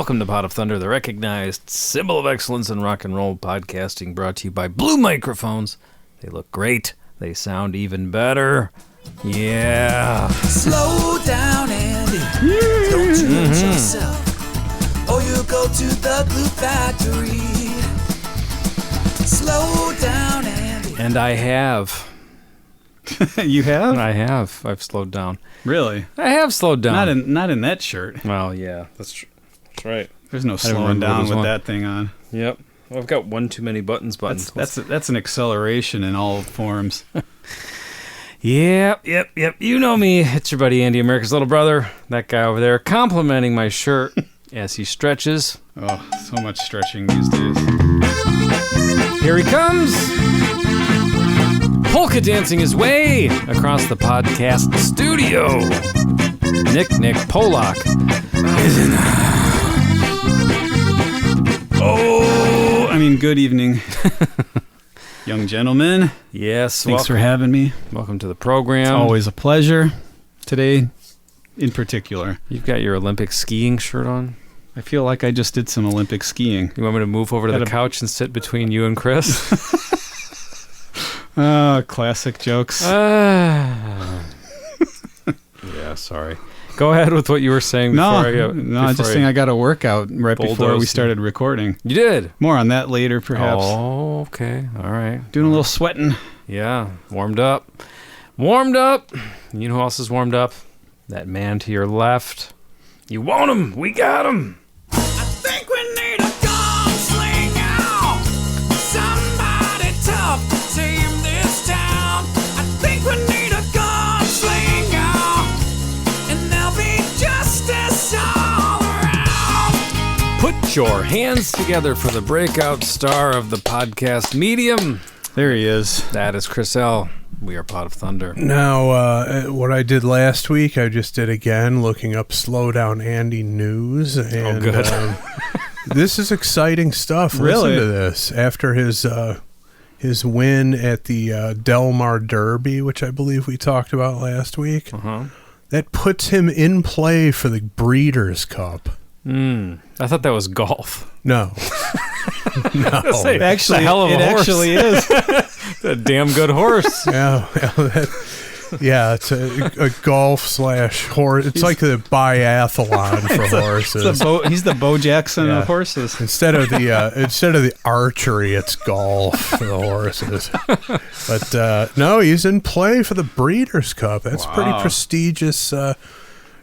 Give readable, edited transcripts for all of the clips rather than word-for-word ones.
Welcome to Pot of Thunder, the recognized symbol of excellence in rock and roll podcasting, brought to you by Blue Microphones. They look great. They sound even better. Yeah. Slow down, Andy. Don't you hurt yourself, or you go to the glue factory. Slow down, Andy. And I have. You have? I have. I've slowed down. Really? I have slowed down. Not in that shirt. Well, yeah, that's right. There's no slowing down with that thing on. Yep. Well, I've got one too many buttons. That's an acceleration in all forms. Yep. You know me. It's your buddy Andy, America's little brother. That guy over there complimenting my shirt as he stretches. Oh, so much stretching these days. Here he comes. Polka dancing his way across the podcast studio. Nick Polak is in good evening, young gentlemen. Yes. Thanks for having me. Welcome to the program. It's always a pleasure. Today, in particular. You've got your Olympic skiing shirt on. I feel like I just did some Olympic skiing. You want me to move over to the couch and sit between you and Chris? Classic jokes. Yeah, sorry. Go ahead with what you were saying before. I'm just saying I got a workout right before we started recording. You did? More on that later, perhaps. Oh, okay. All right. Doing a little sweating. Yeah, warmed up. You know who else is warmed up? That man to your left. You want him? We got him. I think we need a gunslinger, somebody tough to tame this town. I think we need a gunslinger, and there'll be justice all around. Put your hands together for the breakout star of the podcast medium. There he is. That is Chris L. We are Pot of Thunder. Now, what I did last week, I just did again, looking up Slow Down Andy news. And, good. This is exciting stuff. Really? Listen to this. After his win at the Del Mar Derby, which I believe we talked about last week, that puts him in play for the Breeders' Cup. I thought that was golf. No. No. Actually, a hell of a horse. Actually is. A damn good horse. Yeah, it's a golf / horse. It's like the biathlon for horses. He's the Bo Jackson of horses. Instead of the archery, it's golf for the horses. But no, he's in play for the Breeders' Cup. That's pretty prestigious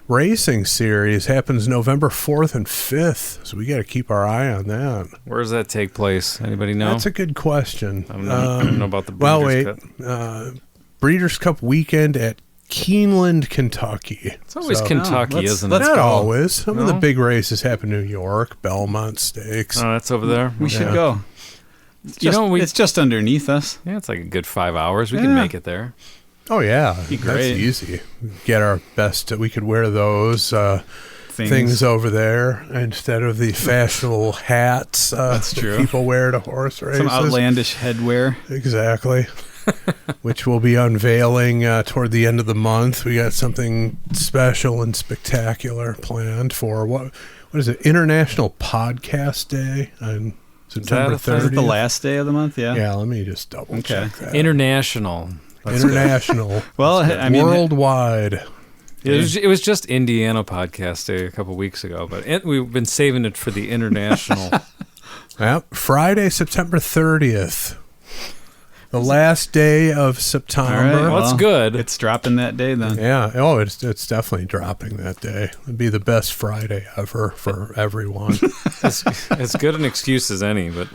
racing series. Happens November 4th and 5th, so we got to keep our eye on that. Where does that take place? Anybody know? That's a good question. I don't know about the Breeders' Cup. Breeders' Cup weekend at Keeneland, Kentucky. It's always Kentucky, isn't it? Not always. Some of the big races happen in New York, Belmont Stakes. Oh, that's over there? We should go. It's just underneath us. Yeah, it's like a good 5 hours. We can make it there. Oh, yeah. Be great. That's easy. Get our best. We could wear those things over there instead of the fashionable hats that's true. People wear to horse races. Some outlandish headwear. Exactly. Which we'll be unveiling toward the end of the month. We got something special and spectacular planned for what is it? International Podcast Day on September 30th. Is it the last day of the month? Yeah. Yeah, let me just double check that. International. Well, I mean, worldwide. It was just Indiana Podcast Day a couple weeks ago, but we've been saving it for the international. Yep, Friday, September 30th. The last day of September. All right, well, that's good. It's dropping that day then. Yeah. Oh, it's definitely dropping that day. It'd be the best Friday ever for everyone. As good an excuse as any, but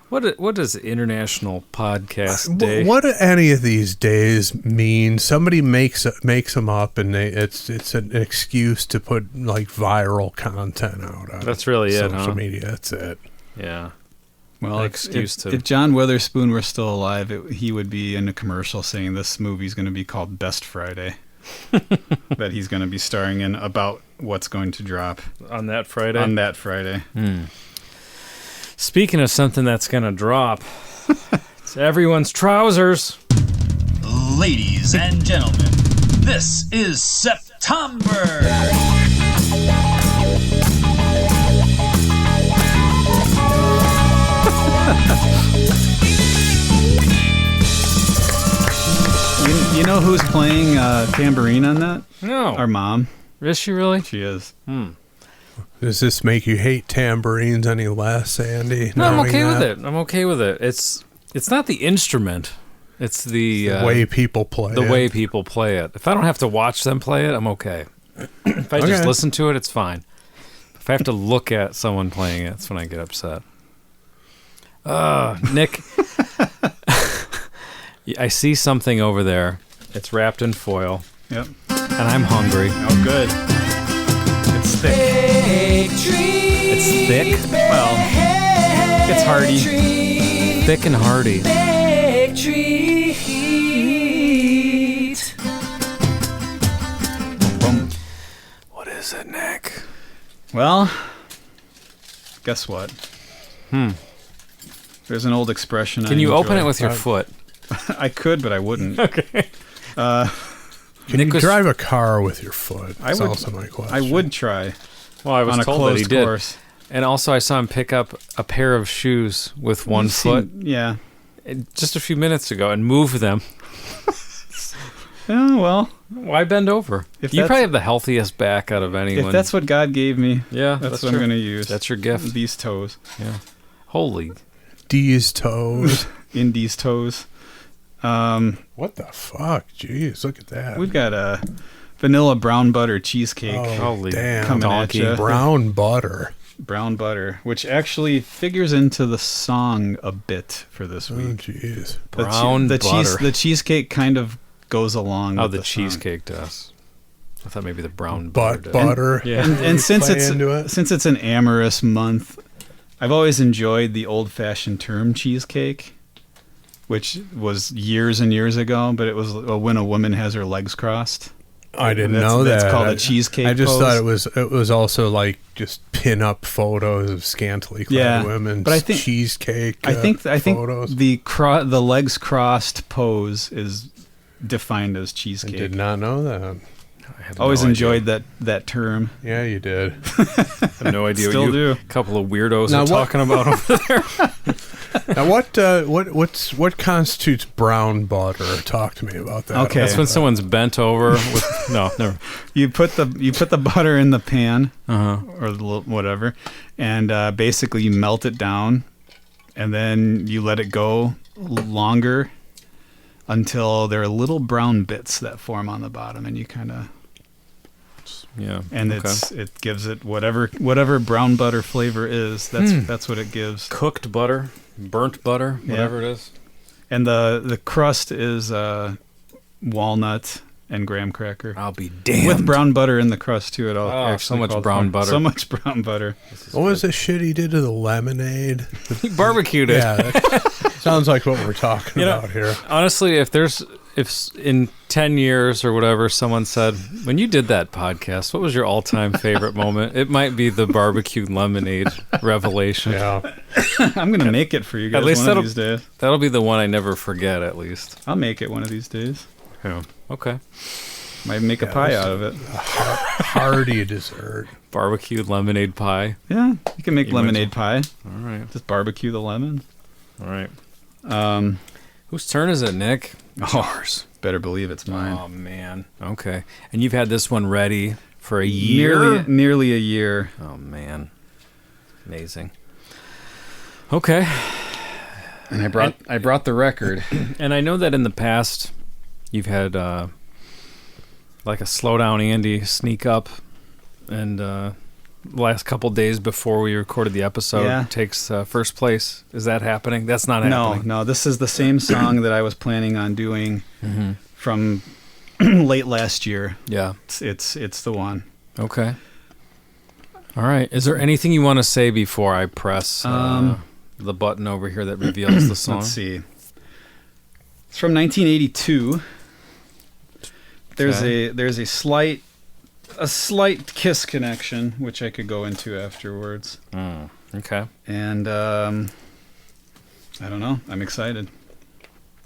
what does International Podcast Day? What do any of these days mean? Somebody makes them up, and it's an excuse to put like viral content out on That's really social media. That's it. Yeah. Well, if John Witherspoon were still alive, he would be in a commercial saying this movie's going to be called Best Friday. That he's going to be starring in about what's going to drop. On that Friday? On that Friday. Speaking of something that's going to drop, it's everyone's trousers. Ladies and gentlemen, this is September. You know who's playing tambourine on that? No. Our mom. Is she really? She is. Does this make you hate tambourines any less, Andy? No, I'm knowing okay with that? it. I'm okay with it. It's not the instrument. It's the way people play the it. way people play it. If I don't have to watch them play it, I'm okay. If I just listen to it, it's fine. If I have to look at someone playing it, that's when I get upset. Nick, I see something over there. It's wrapped in foil. Yep. And I'm hungry. Oh, good. It's thick. It's thick. Well, it's hearty. Thick and hearty. What is it, Nick? Well, guess what? There's an old expression. Can you open it with your foot? I could, but I wouldn't. Okay. Can you drive a car with your foot? That's also my question. I would try. Well, I was on a told that he did. course. And also, I saw him pick up a pair of shoes with one foot Yeah. just a few minutes ago and move them. Oh, well. Why bend over? If You that's- probably have the healthiest back out of anyone. If that's what God gave me, yeah, that's what true. I'm going to use. That's your gift. These toes. Yeah. Holy. D's toes. In these toes. What the fuck? Jeez, look at that. We've got a vanilla brown butter cheesecake. Holy damn. coming donkey. at ya. Brown butter. Brown butter, which actually figures into the song a bit for this Oh, week. jeez. Brown butter. The cheesecake kind of goes along Oh, with the the song. cheesecake does. I thought maybe the brown butter Butt did. butter. Yeah. And since play it's into it? since it's an amorous month, I've always enjoyed the old-fashioned term cheesecake, which was years and years ago, but it was when a woman has her legs crossed. I didn't That's- know that. that's called a cheesecake I just pose. thought it was also like just pin up photos of scantily clad Yeah, women. but I think- cheesecake. I think photos. the legs crossed pose is defined as I cheesecake. did not know that. I have Always no enjoyed that term. Yeah, you did. idea. I have no idea Still what you do. couple of weirdos Now are what- talking about over there. Now, what constitutes brown butter? Talk to me about that. Okay. That's when someone's bent over with no, never. You put the butter in the pan Uh-huh. or whatever, and basically you melt it down, and then you let it go longer until there are little brown bits that form on the bottom, and you kind of Yeah. and okay. it gives it whatever brown butter flavor is. That's what it gives. cooked butter, burnt butter, whatever it is. And the crust is walnut and graham cracker. I'll be damned. With brown butter in the crust too. It all Oh, so actually much called brown for. butter. So much brown butter. What was the shit he did to the lemonade? He barbecued it. Yeah, that sounds like what we're talking about here. Honestly, if in 10 years or whatever, someone said, when you did that podcast, what was your all-time favorite moment? It might be the barbecued lemonade revelation. Yeah, I'm gonna make it for you guys At least one of these days. That'll be the one I never forget, at least. I'll make it one of these days. Yeah. Okay. Might make a pie out of it. hearty dessert. Barbecued lemonade pie. Yeah, you can make You lemonade pie. All right. Just barbecue the lemon. All right. Um, Whose turn is it, Nick? Ours. Better believe it's mine. Oh, man. Okay. And you've had this one ready for a year? Nearly a year. Oh, man. Amazing. Okay. And I brought the record. And I know that in the past you've had like a slow down Andy sneak up and last couple days before we recorded the episode takes first place. Is that happening? That's not happening. No, this is the same song that I was planning on doing from late last year. Yeah. It's the one. Okay. All right. Is there anything you want to say before I press the button over here that reveals the song? Let's see. It's from 1982. There's a slight Kiss connection, which I could go into afterwards. Okay. And I don't know. I'm excited.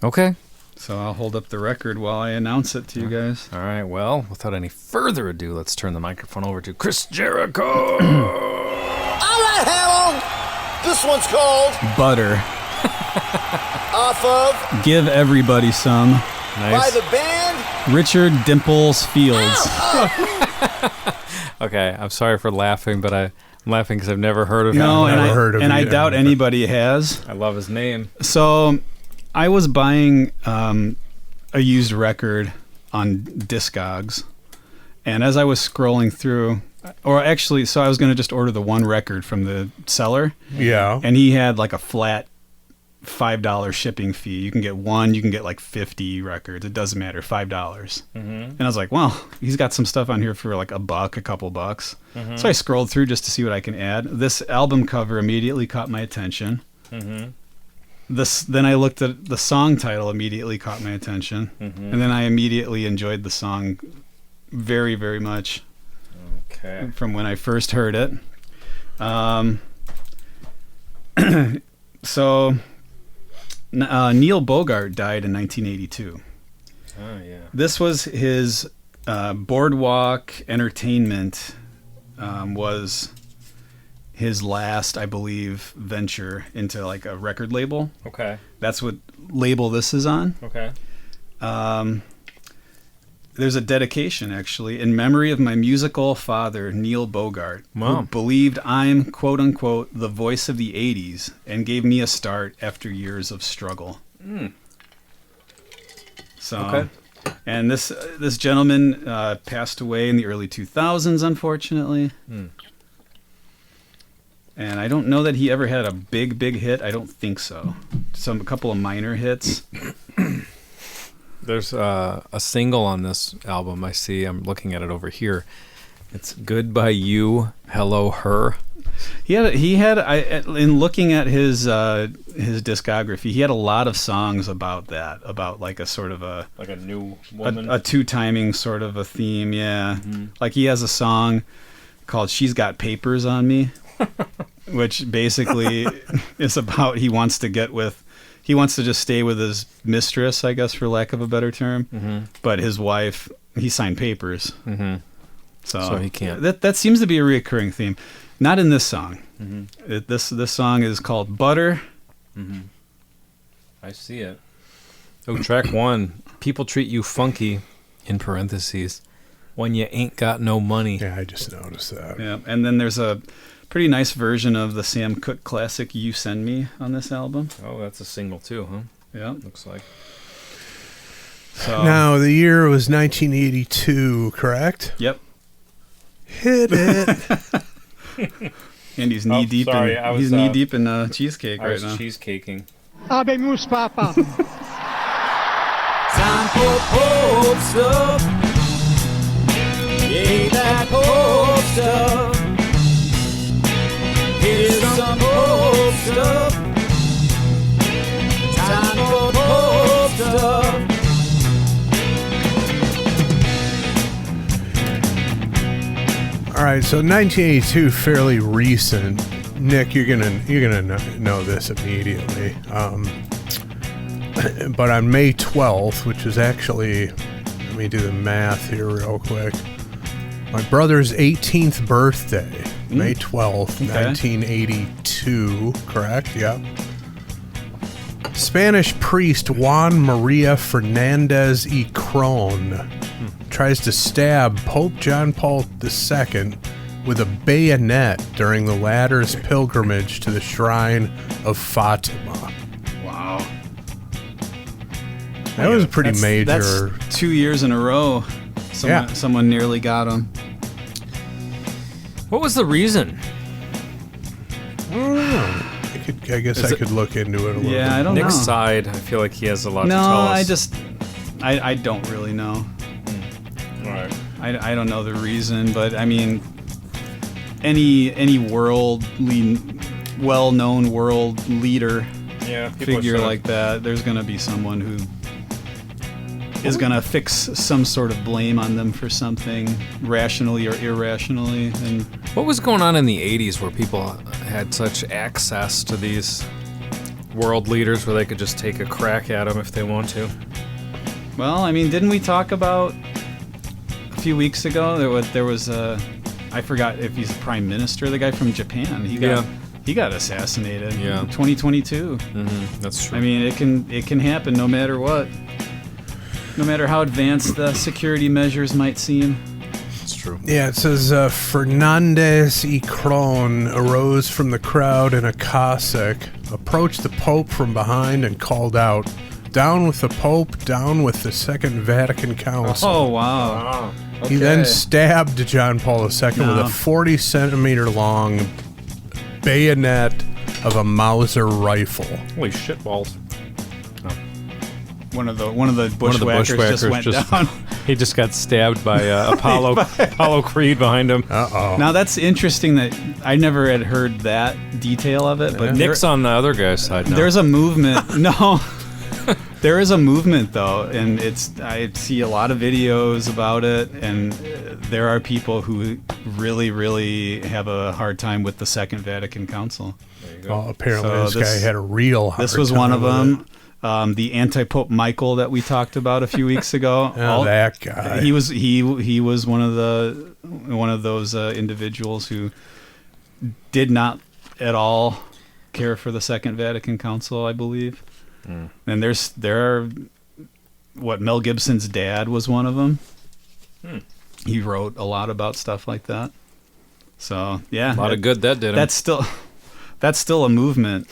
Okay. So I'll hold up the record while I announce it to you guys. All right. Well, without any further ado, let's turn the microphone over to Chris Jericho. All right, Harold. This one's called Butter. Off of Give Everybody Some. by Nice. the band. Richard Dimples Fields. Okay, I'm sorry for laughing, but I'm laughing because I've never heard of him. No, and never heard of I either, doubt but- anybody has. I love his name. So I was buying a used record on Discogs, and as I was scrolling through, or actually, so I was going to just order the one record from the seller, Yeah. and he had like a flat $5 shipping fee. You can get one, you can get like 50 records. It doesn't matter, $5. And I was like, well, he's got some stuff on here for like $1, a couple bucks. So I scrolled through just to see what I can add. This album cover immediately caught my attention. Then I looked at the song title, immediately caught my attention, and then I immediately enjoyed the song very, very much Okay. from when I first heard it. So Neil Bogart died in 1982. Oh yeah. This was his Boardwalk Entertainment was his last, I believe, venture into like a record label. Okay. That's what label this is on. Okay. There's a dedication, actually, in memory of my musical father, Neil Bogart, Wow. who believed I'm, quote unquote, the voice of the 80s and gave me a start after years of struggle. So, Okay. and this gentleman passed away in the early 2000s, unfortunately. And I don't know that he ever had a big hit. I don't think so. A couple of minor hits. There's a single on this album. I see. I'm looking at it over here. It's "Goodbye You, Hello Her." He had. In looking at his discography, he had a lot of songs about that, about like a sort of Like a new woman. a two timing sort of a theme. Yeah, like he has a song called "She's Got Papers on Me," which basically is about he wants to just stay with his mistress, I guess, for lack of a better term. But his wife, he signed papers. So he can't. That seems to be a reoccurring theme. Not in this song. This song is called Butter. I see it. Oh, track 1. People treat you funky, in parentheses, when you ain't got no money. Yeah, I just noticed that. Yeah, and then there's a pretty nice version of the Sam Cooke classic "You Send Me" on this album. Oh, that's a single too, huh? Yeah. Looks like. So, Now, the year was 1982, correct? Yep. Hit it. And he's knee deep. sorry, He's knee deep in cheesecake I right was now. cheesecaking. Habemos, papa. Time for Pope stuff. Yeah, that Pope stuff. Here's some Pope stuff. Time for Pope stuff. All right, so 1982, fairly recent. Nick, you're gonna know this immediately. But on May 12th, which is actually, let me do the math here real quick. My brother's 18th birthday, May 12th, 1982, correct? Yep. Spanish priest Juan Maria Fernandez y Cron tries to stab Pope John Paul II with a bayonet during the latter's pilgrimage to the shrine of Fatima. Wow. That was pretty major. That's 2 years in a row. Someone nearly got him. What was the reason? I don't know. I guess I could look into it a little bit. Yeah, I don't Nick's know. side, I feel like he has a lot No, to tell us. I don't really know. All right. I don't know the reason, but I mean, any worldly, well-known world leader Yeah, figure like that, there's going to be someone who is going to fix some sort of blame on them for something, rationally or irrationally. And What was going on in the 80s where people had such access to these world leaders where they could just take a crack at them if they want to? well, I mean, didn't we talk about a few weeks ago there was I forgot if he's a prime minister, the guy from Japan. He got He got assassinated. Yeah. In 2022. That's true. I mean, it can happen no matter what. No matter how advanced the security measures might seem. It's true. Yeah, it says Fernandez y Cron arose from the crowd in a Cossack, approached the Pope from behind and called out, "Down with the Pope, down with the Second Vatican Council." Oh, wow. He then stabbed John Paul II with a 40-centimeter long bayonet of a Mauser rifle. Holy shit balls. One of the bushwhackers just went down. He just got stabbed by Apollo Creed behind him. Uh-oh. Now that's interesting that I never had heard that detail of it. But Nick's on the other guy's side now. There's a movement. No. There is a movement, though, and I see a lot of videos about it, and there are people who really, really have a hard time with the Second Vatican Council. Well, apparently this guy had a real hard This was time one of with them. it. The anti-Pope Michael that we talked about a few weeks ago. That guy. He was one of those individuals who did not at all care for the Second Vatican Council, I believe. And there are Mel Gibson's dad was one of them. He wrote a lot about stuff like that. So yeah, a lot of good that did him. That's still a movement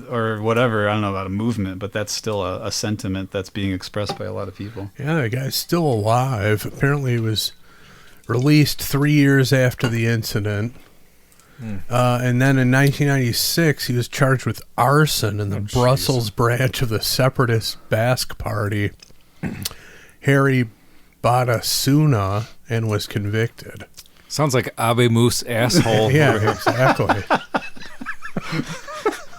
or whatever. I don't know about a movement, but that's still a sentiment that's being expressed by a lot of people. Yeah, the guy's still alive. Apparently he was released 3 years after the incident. And then in 1996, he was charged with arson in the Brussels branch of the separatist Basque Party, Harry Batasuna, and was convicted. Sounds like Abe Moose asshole. Yeah, exactly.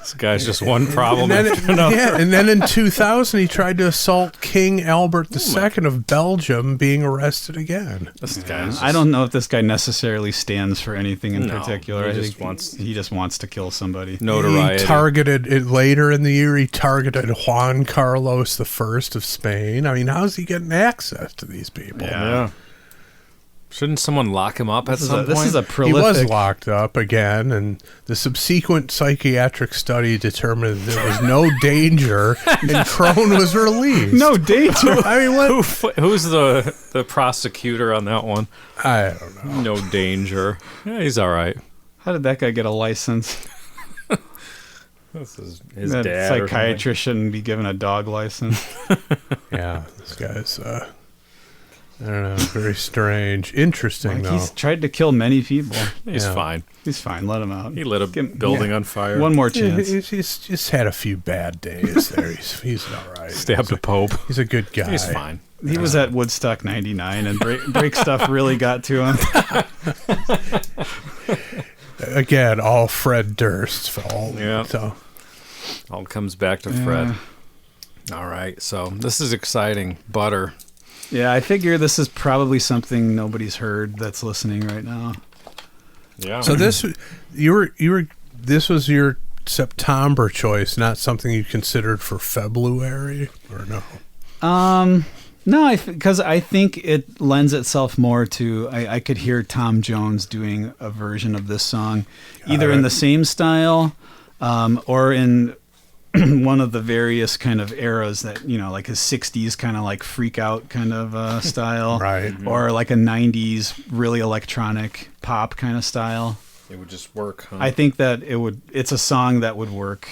This guy's just one problem. And then in 2000, he tried to assault King Albert II of Belgium, being arrested again. This guy's I don't know if this guy necessarily stands for anything in particular. He he just wants to kill somebody. notoriety. He targeted it later in the year. He targeted Juan Carlos I of Spain. I mean, how's he getting access to these people? Yeah. Shouldn't someone lock him up at some point? This is a He prolific. was locked up again, and the subsequent psychiatric study determined there was no danger, and Crone was released. No danger. I mean, what? Who's the prosecutor on that one? I don't know. No danger. Yeah, he's all right. How did that guy get a license? This is his That dad. or psychiatrist shouldn't be given a dog license. Yeah, this guy's, I don't know, very strange. Interesting, though. He's tried to kill many people. something. He's Yeah. fine. He's fine. Let him out. He lit a building on fire. One more Yeah, chance. he's just had a few bad days there. He's all right. Stabbed a pope. He's a good guy. He's fine. He was at Woodstock 99, and break stuff really got to him. Again, all Fred Durst's fault. Yeah. So, All comes back to Fred. All right. So this is exciting. Butter. Yeah, I figure this is probably something nobody's heard that's listening right now. Yeah. so this this was your September choice, not something you considered for February, or no? No, because I think it lends itself more to. I could hear Tom Jones doing a version of this song, either in the same style, or in one of the various kind of eras that, like his 60s kind of like freak out kind of style, Right. or like a 90s really electronic pop kind of style. it would just work. Huh? I think that it's a song that would work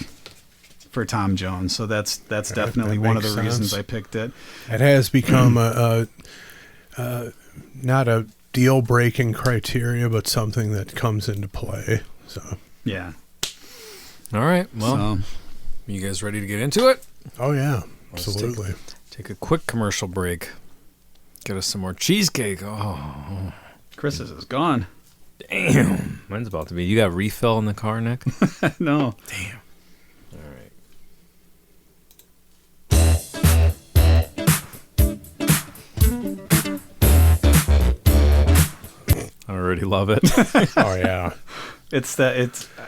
for Tom Jones. So that's definitely that one of the makes reasons sense. I picked it. It has become not a deal-breaking criteria, but something that comes into play. So, Yeah. All right. Well, So, you guys ready to get into it? oh yeah, Let's absolutely. Take a quick commercial break. Get us some more cheesecake. Oh, Chris's is gone. damn. Mine's about to be. You got refill in the car, Nick? No. Damn. All right. I already love it. Oh yeah.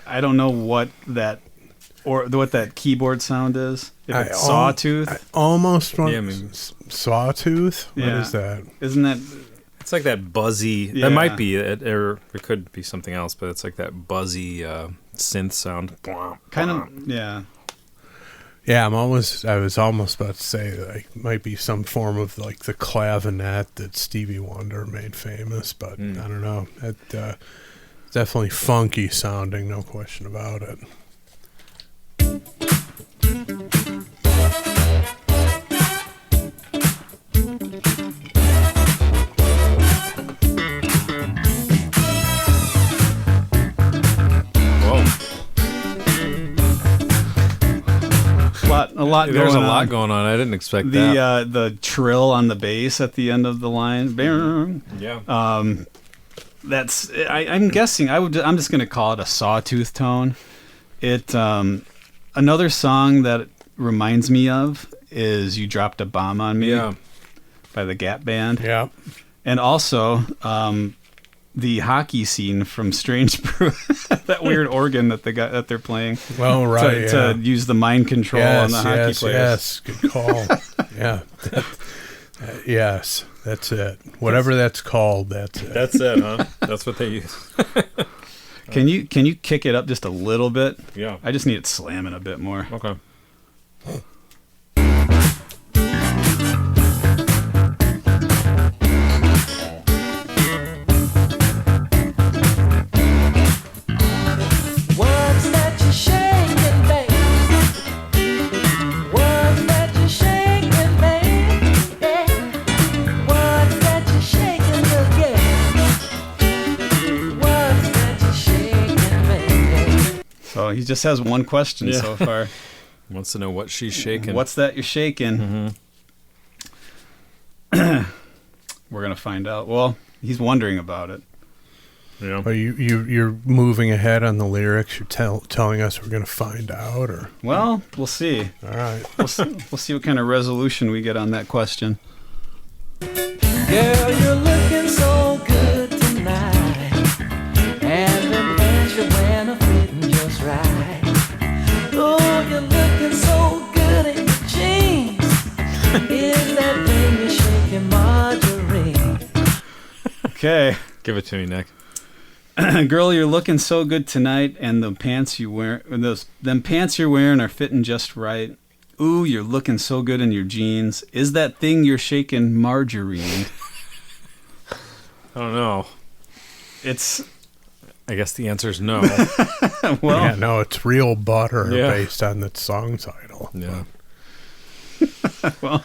I don't know what that keyboard sound is. If it's sawtooth. I almost want Yeah, I mean- sawtooth. What Yeah. is that? Isn't that It's like that buzzy. Yeah. That might be it, or it could be something else. But it's like that buzzy synth sound. Kind of, yeah. Yeah, I was almost about to say like might be some form of like the clavinet that Stevie Wonder made famous, but I don't know. It definitely funky sounding, no question about it. A lot There's going a lot on. going on. I didn't expect that. The trill on the bass at the end of the line. Yeah. That's I'm guessing I'm just gonna call it a sawtooth tone. It another song that reminds me of is "You Dropped a Bomb on Me" by the Gap Band. Yeah. And also the hockey scene from Strange Brew, that weird organ that they're playing. Well, right. To use the mind control on the hockey players. Yes, good call. Yeah. Yes, that's it. Whatever that's called, that's it. That's it, huh? That's what they use. Can you kick it up just a little bit? Yeah. I just need it slamming a bit more. Okay. What's that you're shaking, babe? What's that you're shaking, babe? What's that you're shaking again? What's that you're shaking, babe? So he just has one question Yeah. so far. Wants to know what she's shaking. What's that you're shaking? We're gonna find out. Well, he's wondering about it. Yeah. Are you're moving ahead on the lyrics? You're telling us we're going to find out, or Well, we'll see. all right? We'll see what kind of resolution we get on that question. Girl, you're looking so good tonight, and the pants you're wearing are fitting just right. Oh, you're looking so good in your jeans. Is that thing you're shaking, Marjorie? Okay. Give it to me, Nick. Girl, you're looking so good tonight, and the pants you wear, them pants you're wearing are fitting just right. Ooh, you're looking so good in your jeans. Is that thing you're shaking margarine? I don't know. It's I guess the answer is no. well, Yeah, no, it's real butter Yeah. based on the song title. Yeah. well,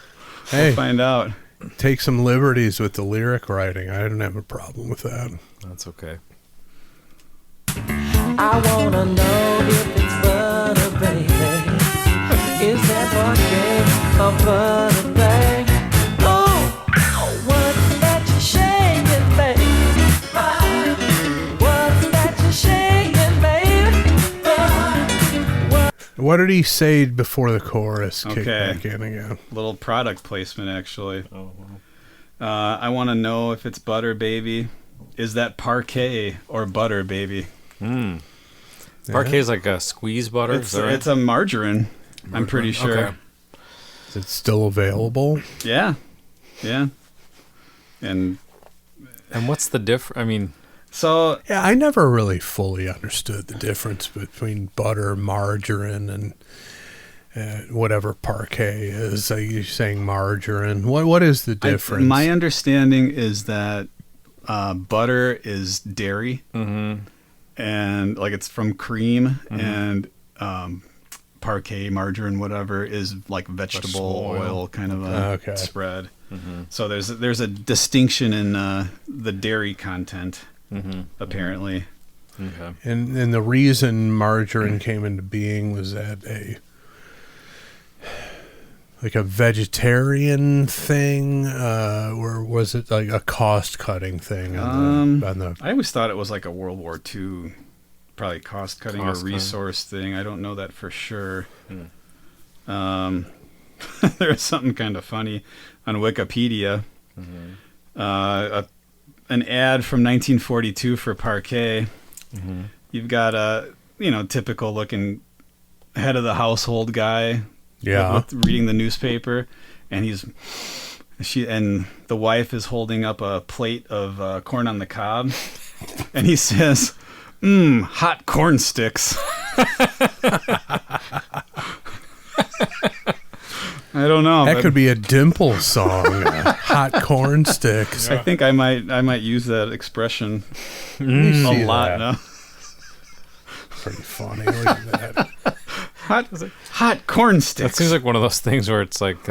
Hey, we'll find out. take some liberties with the lyric writing. I don't have a problem with that. That's okay. I wanna know if it's butter, baby. Is that parquet or butter, baby? Oh, what's that you're shaking, baby? What's that you're shaking, baby? What did he say before the chorus kicked Okay. back in again? Little product placement, actually. Oh, wow. I want to know if it's butter, baby. Is that parquet or butter, baby? Parquet is like a squeeze butter. It's is that right? it's a margarine. I'm pretty sure. Okay. Is it still available? Yeah, yeah. And And what's the I mean, so Yeah, I never really fully understood the difference between butter, margarine, and whatever parquet is. You're saying margarine. What is the difference? my understanding is that butter is dairy, and like it's from cream, and parquet, margarine, whatever, is like vegetable oil kind of a Okay. spread. So there's a distinction in the dairy content, apparently. okay. And the reason margarine came into being was that like a vegetarian thing, or was it like a cost cutting thing? On the I always thought it was like a World War II, probably cost cutting or Cost-cutting. resource thing. I don't know that for sure. There's something kind of funny on Wikipedia. An ad from 1942 for Parquet. You've got a typical looking head of the household guy. Yeah. with reading the newspaper, and he's And the wife is holding up a plate of corn on the cob, and he says, hot corn sticks. I don't know. That could be a Dimples song. Hot corn sticks. I think I might use that expression a lot now. Pretty funny. Look at that. Hot corn sticks. That seems like one of those things where it's like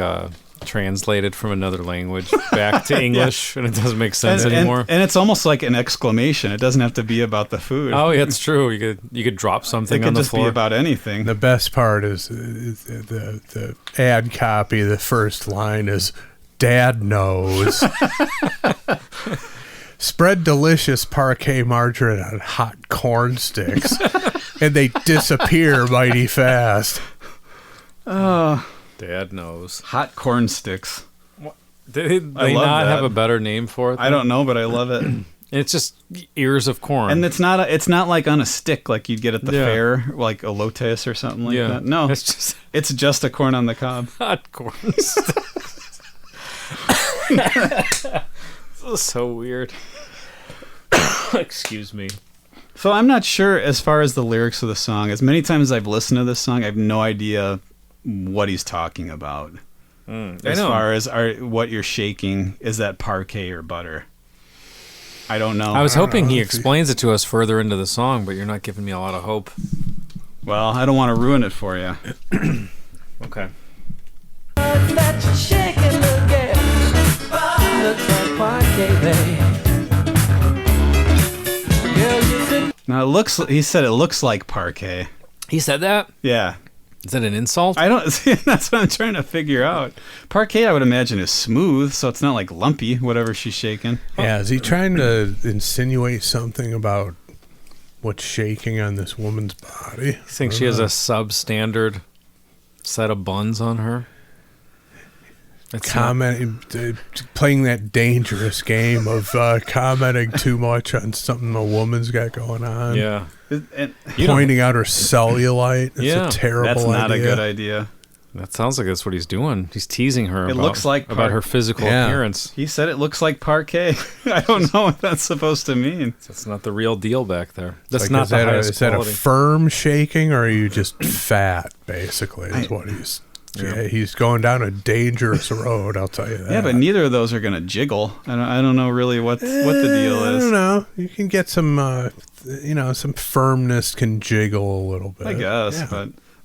translated from another language back to English, and it doesn't make sense anymore. And it's almost like an exclamation. It doesn't have to be about the food. Oh, yeah, it's true. You could drop something on the floor. It could just be about anything. The best part is the ad copy. The first line is, "Dad knows." Spread delicious parquet margarine on hot corn sticks, and they disappear mighty fast. Dad knows. Hot corn sticks. Did they not have a better name for it? I don't know, but I love it. It's just ears of corn. And it's not like on a stick like you'd get at the fair, like a lotus or something like that. No, it's just a corn on the cob. Hot corn sticks. This is so weird. Excuse me. So I'm not sure as far as the lyrics of the song. As many times as I've listened to this song, I have no idea what he's talking about. As far as what you're shaking, is that parquet or butter? I don't know. I was hoping he explains it to us further into the song, but you're not giving me a lot of hope. Well, I don't want to ruin it for you. Okay. That you're shaking, look at looks like parquet, babe. Girl, you could. Now he said it looks like parquet. He said that? Yeah. Is that an insult? I don't see. That's what I'm trying to figure out. Parquet, I would imagine, is smooth, so it's not like lumpy, whatever she's shaking. Yeah, is he trying to insinuate something about what's shaking on this woman's body? You think she has a substandard set of buns on her? Playing that dangerous game of commenting too much on something a woman's got going on. Yeah. Pointing out her cellulite. It's a terrible idea. That's not a good idea. That sounds like that's what he's doing. He's teasing her about her physical appearance. He said it looks like parquet. I don't know what that's supposed to mean. That's not the real deal back there. That's like, not the highest Is that quality. a firm shaking, or are you just fat, basically, is what he's... Yeah, he's going down a dangerous road, I'll tell you that. Yeah, but neither of those are going to jiggle. I don't know really what the deal is. I don't know. You can get some, some firmness can jiggle a little bit. I guess,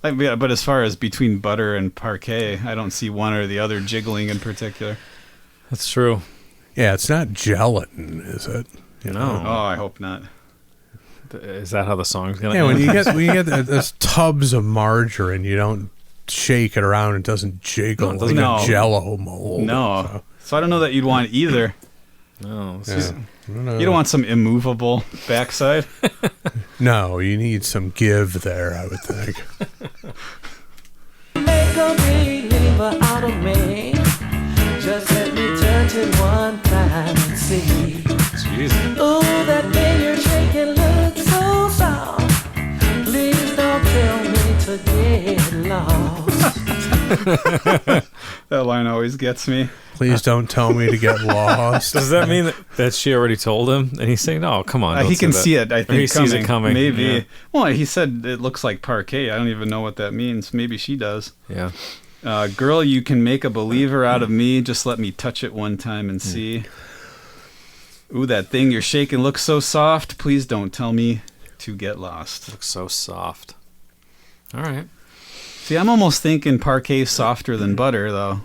but as far as between butter and parquet, I don't see one or the other jiggling in particular. That's true. Yeah, it's not gelatin, is it? No. Oh, I hope not. Is that how the song's going to end? Yeah, when you get those tubs of margarine, you don't shake it around, it doesn't jiggle like a Jell-O mold. No. So I don't know that you'd want either. No. You don't want some immovable backside? No, you need some give there, I would think. Make a believer out of me. Just let me touch it one time and see. Jesus. Ooh, that thing you're shaking looks so soft. Please don't tell me to get lost. That line always gets me. Please don't tell me to get lost. Does that mean that she already told him? And he's saying, "No, come on." He can see it. I think he sees it coming. Maybe. Yeah. Well, he said it looks like parquet. I don't even know what that means. Maybe she does. Yeah. Girl, you can make a believer out of me. Just let me touch it one time and see. Ooh, that thing you're shaking looks so soft. Please don't tell me to get lost. Looks so soft. All right. See, I'm almost thinking parquet softer than butter, though.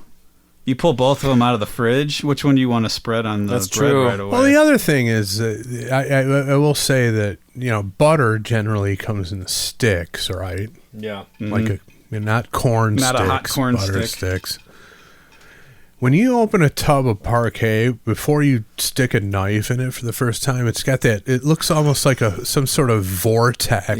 You pull both of them out of the fridge. Which one do you want to spread on the bread right away? Well, the other thing is, I will say that butter generally comes in the sticks, right? Yeah. Like not corn not sticks, a hot corn butter stick. sticks. When you open a tub of parquet, before you stick a knife in it for the first time, it's got that. It looks almost like some sort of vortex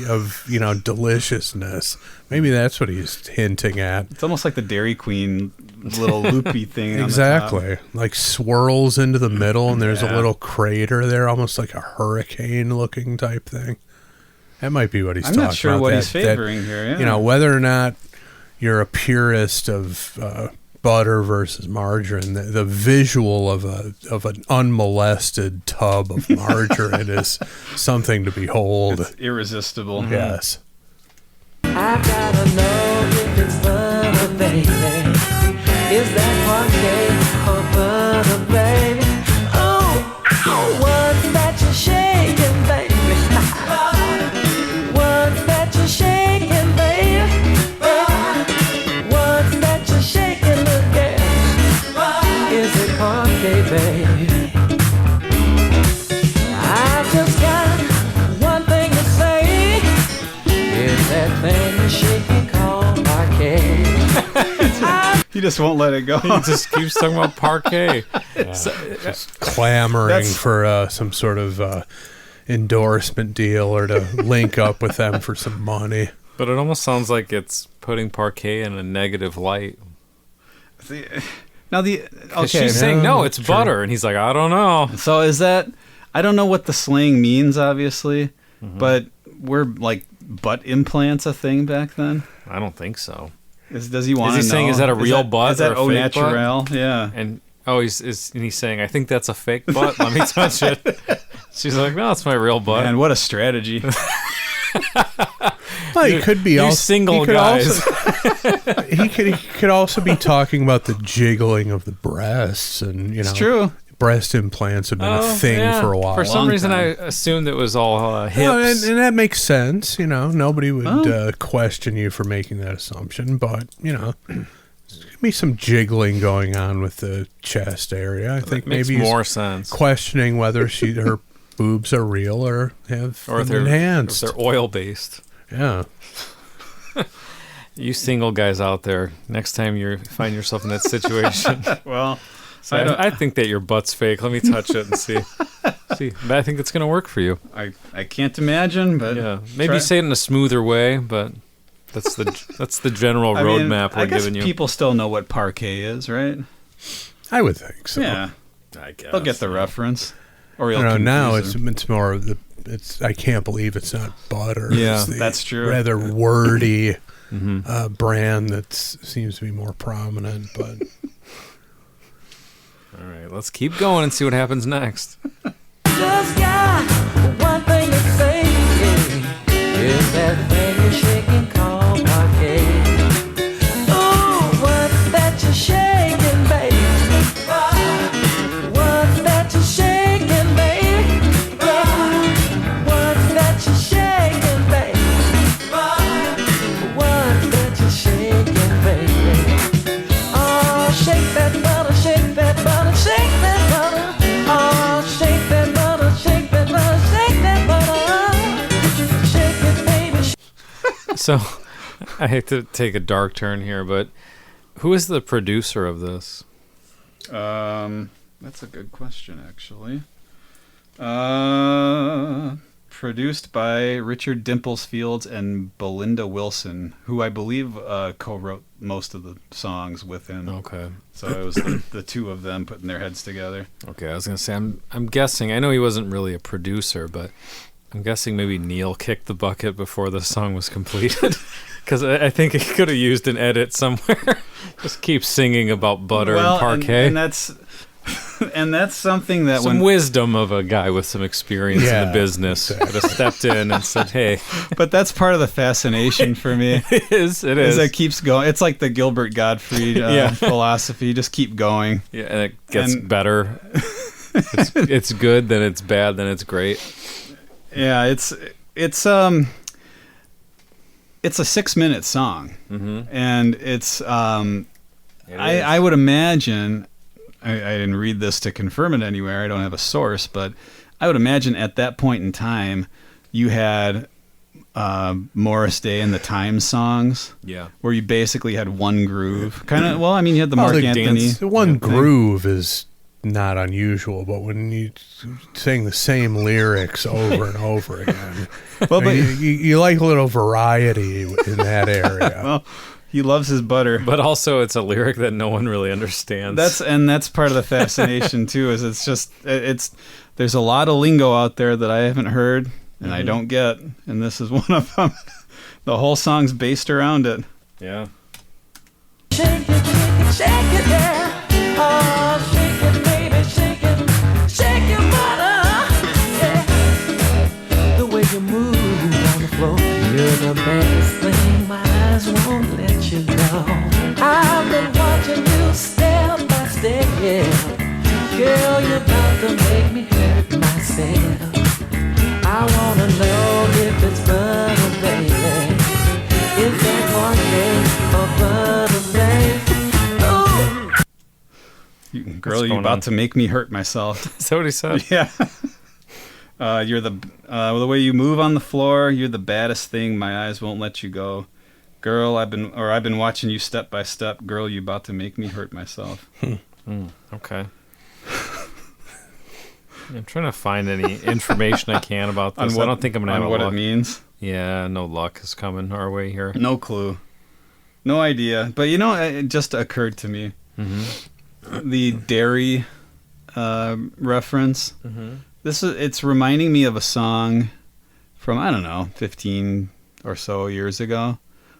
of deliciousness. Maybe that's what he's hinting at. It's almost like the Dairy Queen little loopy thing. Exactly, on the top. like swirls into the middle, and there's a little crater there, almost like a hurricane-looking type thing. That might be what he's talking about. I'm not sure what he's favoring here. Yeah. Whether or not you're a purist of butter versus margarine. The visual of an unmolested tub of margarine is something to behold. It's irresistible. Yes. I gotta know if it's butter, baby. Is that parquet or butter, baby? Oh, what's that you're shaking, baby? What's that you're shaking, baby? What's that you're shaking, look at? Is it parquet, baby? I've just got one thing to say. Is that thing you're shaking called parquet? He just won't let it go. He just keeps talking about parquet. Yeah. Just clamoring for some sort of endorsement deal or to link up with them for some money. But it almost sounds like it's putting parquet in a negative light. Now she's saying no, it's butter, and he's like, I don't know. So is that? I don't know what the slang means, obviously, but were like butt implants a thing back then? I don't think so. Does he want to know? Is he saying, is that a real butt? Is that or a fake natural? butt? Yeah. And he's saying, I think that's a fake butt. Let me touch it. She's like, no, it's my real butt. And what a strategy. Well, he could be also single guys. He could also be talking about the jiggling of the breasts, and it's true. Breast implants have been a thing for a while. For some reason, I assumed it was all hips. No, and that makes sense. Nobody would question you for making that assumption. But, there's going to be some jiggling going on with the chest area. I think makes maybe more sense. Questioning whether her boobs are real or have been enhanced. Or if they're oil-based. Yeah. You single guys out there, next time you find yourself in that situation. Well... I think that your butt's fake. Let me touch it and see. But I think it's going to work for you. I can't imagine, but yeah, maybe say it in a smoother way, but that's the general roadmap we're giving you. People still know what parquet is, right? I would think so. Yeah, I guess they'll get the reference. Or now it's more of the. I can't believe it's not butter. Yeah, that's true. Rather wordy brand that seems to be more prominent, but. All right, let's keep going and see what happens next. Just got one thing to say. Is that thing you're shaking called parquet? Oh, what's that you're shaking, baby? What's that you're shaking, baby? What's that you're shaking, baby? What's that you're shaking, baby? Oh, shake that butter, shake that butter, shake that butter. Oh, shake that butter, shake that butter, shake that butter. Shake it, baby. So, I hate to take a dark turn here, but who is the producer of this? That's a good question, actually. Produced by Richard Dimples Fields and Belinda Wilson, who I believe co-wrote most of the songs with him. Okay. So it was the two of them putting their heads together. Okay, I was going to say, I'm guessing, I know he wasn't really a producer, but I'm guessing maybe Neil kicked the bucket before the song was completed. Because I think he could have used an edit somewhere. Just keep singing about butter and parquet. And that's something that some wisdom of a guy with some experience in the business could have stepped in and said, hey. But that's part of the fascination for me. It is. It keeps going. It's like the Gilbert Gottfried philosophy. Just keep going. Yeah, and it gets better. It's good, then it's bad, then it's great. Yeah, it's a 6-minute song. And it's I would imagine, I didn't read this to confirm it anywhere, I don't have a source, but I would imagine at that point in time you had Morris Day and the Time songs, where you basically had one groove. You had the Mark Anthony. One groove is not unusual, but when you sing the same lyrics over and over again, but you like a little variety in that area. Well, he loves his butter, but also it's a lyric that no one really understands. That's part of the fascination too. Is there's a lot of lingo out there that I haven't heard and I don't get, and this is one of them. The whole song's based around it. Yeah. Shake it, shake it. Shake it, girl. Oh, shake it, baby, shake it. Shake your butter. Yeah. The way you move on the floor, you're the best thing. My eyes won't let you go. I've been watching you step by step. Girl, you're about to make me hurt myself. I wanna know if it's butter, baby. Is that market or butter, baby? Ooh. Girl, you're about to make me hurt myself. Is that what he said? Yeah. You're the way you move on the floor. You're the baddest thing. My eyes won't let you go. Girl, I've been watching you step by step. Girl, you about to make me hurt myself. Okay. I'm trying to find any information I can about this. I don't think I'm gonna have what it means. Yeah, no luck is coming our way here. No clue. No idea. But you know, it just occurred to me. Mm-hmm. The dairy reference. Mm-hmm. It's reminding me of a song from, I don't know, 15 or so years ago.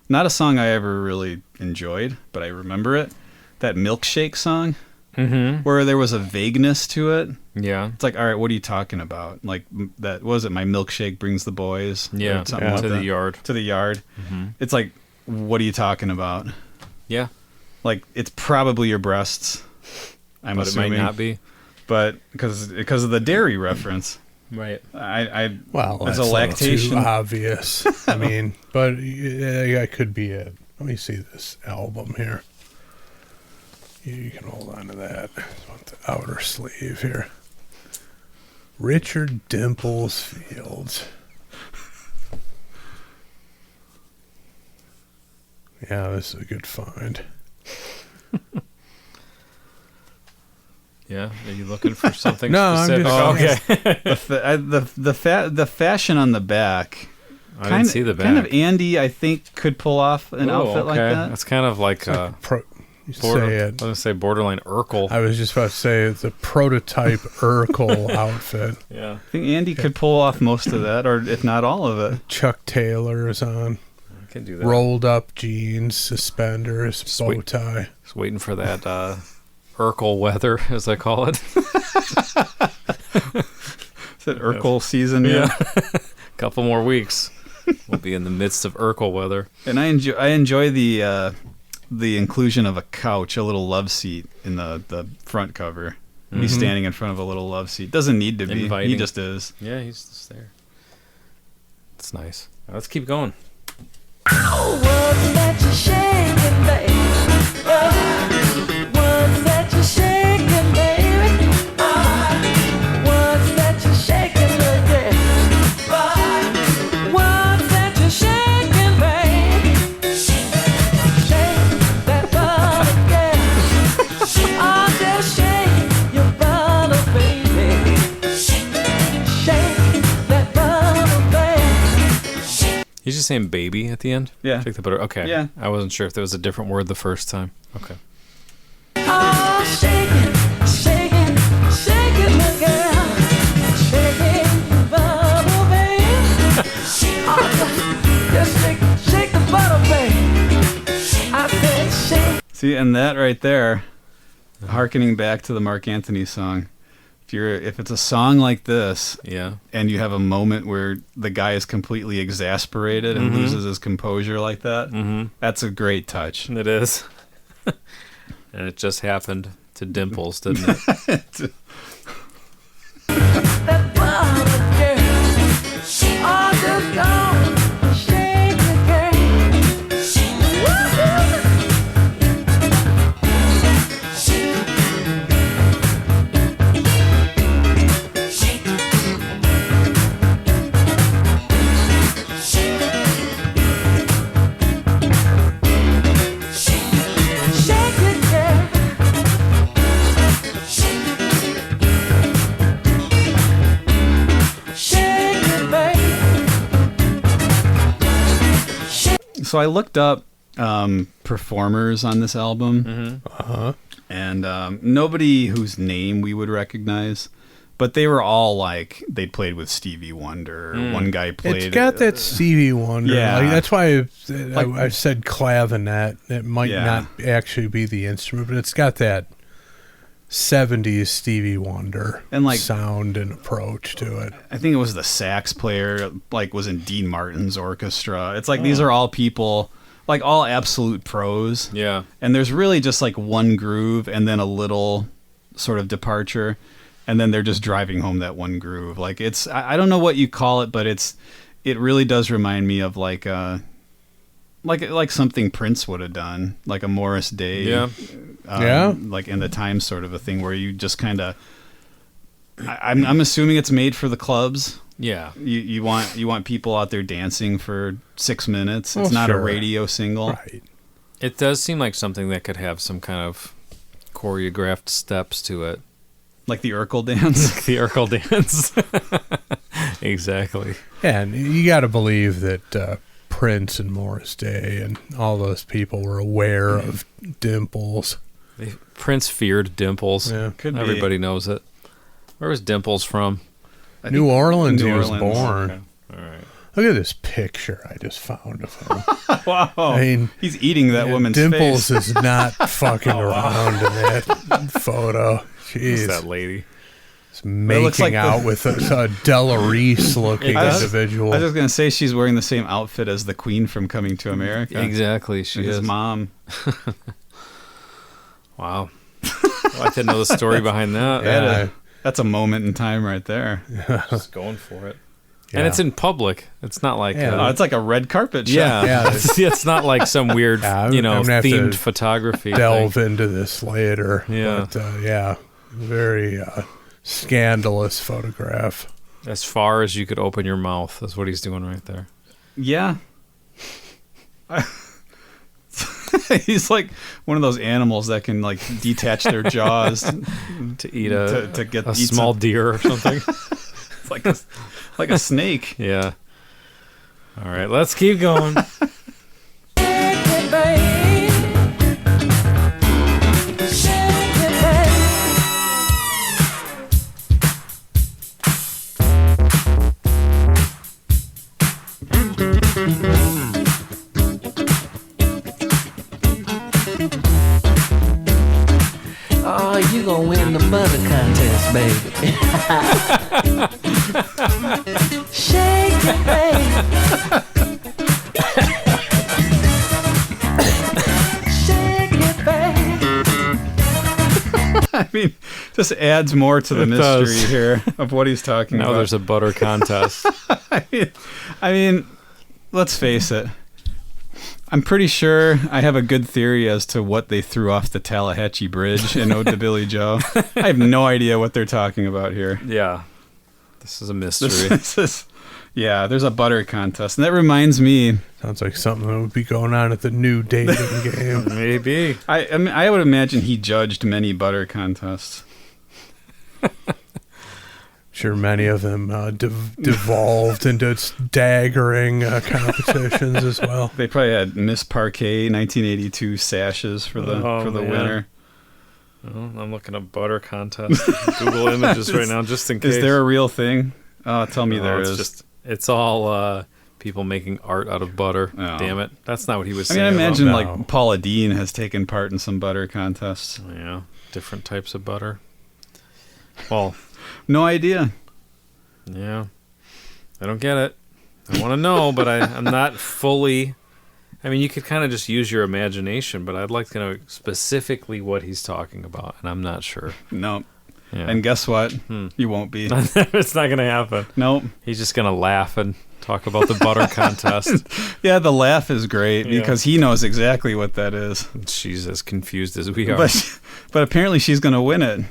Not a song I ever really enjoyed, but I remember it. That Milkshake song, where there was a vagueness to it. Yeah. It's like, all right, what are you talking about? Like, that, what was it? My milkshake brings the boys. Yeah, like to the yard. To the yard. Mm-hmm. It's like, what are you talking about? Yeah. Like, it's probably your breasts. I'm assuming. It might not be. But because of the dairy reference. Right. Well, as that's a lactation. Not too obvious. I mean, but yeah, that could be it. Let me see this album here. You can hold on to that. I want the outer sleeve here. Richard Dimples Fields. Yeah, this is a good find. Yeah, are you looking for something no, specific? I'm just, okay. the fashion on the back. I didn't see the back. Kind of Andy, I think, could pull off an outfit like that. That's kind of like I was going to say borderline Urkel. I was just about to say it's a prototype Urkel outfit. Yeah. I think Andy could pull off most of that, or if not all of it. Chuck Taylor is on. I can do that. Rolled up jeans, suspenders, bow tie. Just waiting for that Urkel weather, as I call it. Is it Urkel season yet? Yeah. Couple more weeks. We'll be in the midst of Urkel weather. And I enjoy the inclusion of a couch, a little love seat in the front cover. Mm-hmm. He's standing in front of a little love seat. Doesn't need to be. Inviting. He just is. Yeah, he's just there. It's nice. Now let's keep going. Oh, what's that you're shaking, baby? Oh, what's that you're shaking, baby? Oh, what's that you're shaking, baby? Oh, what's that you're shaking, baby? Shake that butter, girl. Oh, just shake your butter, baby. Shake that butter, baby. He's just saying baby at the end? Yeah. Shake the butter. Okay. Yeah. I wasn't sure if there was a different word the first time. Okay. Oh, shake it, shake it, shake it, little girl. Shake it, butter, baby. Oh, just shake the butter, baby. I said shake. See, and that right there, hearkening back to the Mark Anthony song. If it's a song like this, Yeah. and you have a moment where the guy is completely exasperated and loses his composure like that, that's a great touch. It is. And it just happened to Dimples, didn't it? That butter, girl. Oh, just go shake it, girl. Woo-hoo. Shake it, girl. Shake it, baby. So I looked up performers on this album, Mm-hmm. Uh-huh. and nobody whose name we would recognize, But they were all like, they played with Stevie Wonder. One guy played. It's got that Stevie Wonder. Yeah. Like, that's why I said clavinet. It might not actually be the instrument, but it's got that 70s Stevie Wonder and like sound and approach to it. I think it was the sax player, like was in Dean Martin's orchestra. It's like these are all people, like all absolute pros. Yeah. And there's really just like one groove and then a little sort of departure. And then they're just driving home that one groove. Like it's, I don't know what you call it, but it really does remind me of like something Prince would have done, like a Morris Day. Yeah. Like in the Times sort of a thing where you just kind of, I'm assuming it's made for the clubs. Yeah. You want people out there dancing for 6 minutes. It's not a radio single. Right. It does seem like something that could have some kind of choreographed steps to it. Like the Urkel dance. The Urkel dance. Exactly. Yeah, and you got to believe that Prince and Morris Day and all those people were aware of Dimples. Prince feared Dimples. Yeah. Could be. Everybody knows it. Where was Dimples from? New Orleans, New he was Orleans. born. Okay. All right. Look at this picture I just found of him. Wow. I mean, he's eating that woman's Dimples face. is not fucking around in that photo. Who's Jeez. that lady? It's making like out with a Della Reese looking individual. I was just going to say she's wearing the same outfit as the Queen from Coming to America. Exactly. She His is. mom. Wow. I'd like to know the story behind that. Yeah. That's a moment in time right there. Just going for it. Yeah. And it's in public. It's not like Oh, it's like a red carpet shot. yeah, Yeah. it's not like some weird, Yeah, I'm gonna have to themed photography. delve thing. into this later. Yeah. But, very scandalous photograph. As far as you could open your mouth is what he's doing right there. Yeah. He's like one of those animals that can like detach their jaws To eat a get a eat small some- deer or something. It's like a snake. Yeah. All right, let's keep going. Oh, you gonna win the butter contest, baby. Shake it, baby. Shake it, baby. I mean, just adds more to the It mystery does. here of what he's talking Now about. there's a butter contest. I mean, let's face it. I'm pretty sure I have a good theory as to what they threw off the Tallahatchie Bridge in Ode to Billy Joe. I have no idea what they're talking about here. Yeah. This is a mystery. This is, yeah, there's a butter contest. And that reminds me, Sounds like something that would be going on at the new dating game. Maybe. I mean, I would imagine he judged many butter contests. Sure, many of them devolved into daggering competitions as well. They probably had Miss Parquet 1982 sashes for the man. winner. Oh, I'm looking at butter contest. Google images right now just in case. Is there a real thing? Oh, tell me No, there it's is. It's all people making art out of butter. Oh. Damn it. That's not what he was I saying. mean, I imagine No. like Paula Dean has taken part in some butter contests. Yeah. Different types of butter. Well, No idea. yeah. I don't get it. I want to know, but I'm not fully. I mean, you could kind of just use your imagination, but I'd like to know specifically what he's talking about, and I'm not sure. No. Yeah. And guess what? You won't be. It's not going to happen. Nope. He's just going to laugh and talk about the butter contest. Yeah, the laugh is great Yeah. because he knows exactly what that is. She's as confused as we are. But apparently she's going to win it.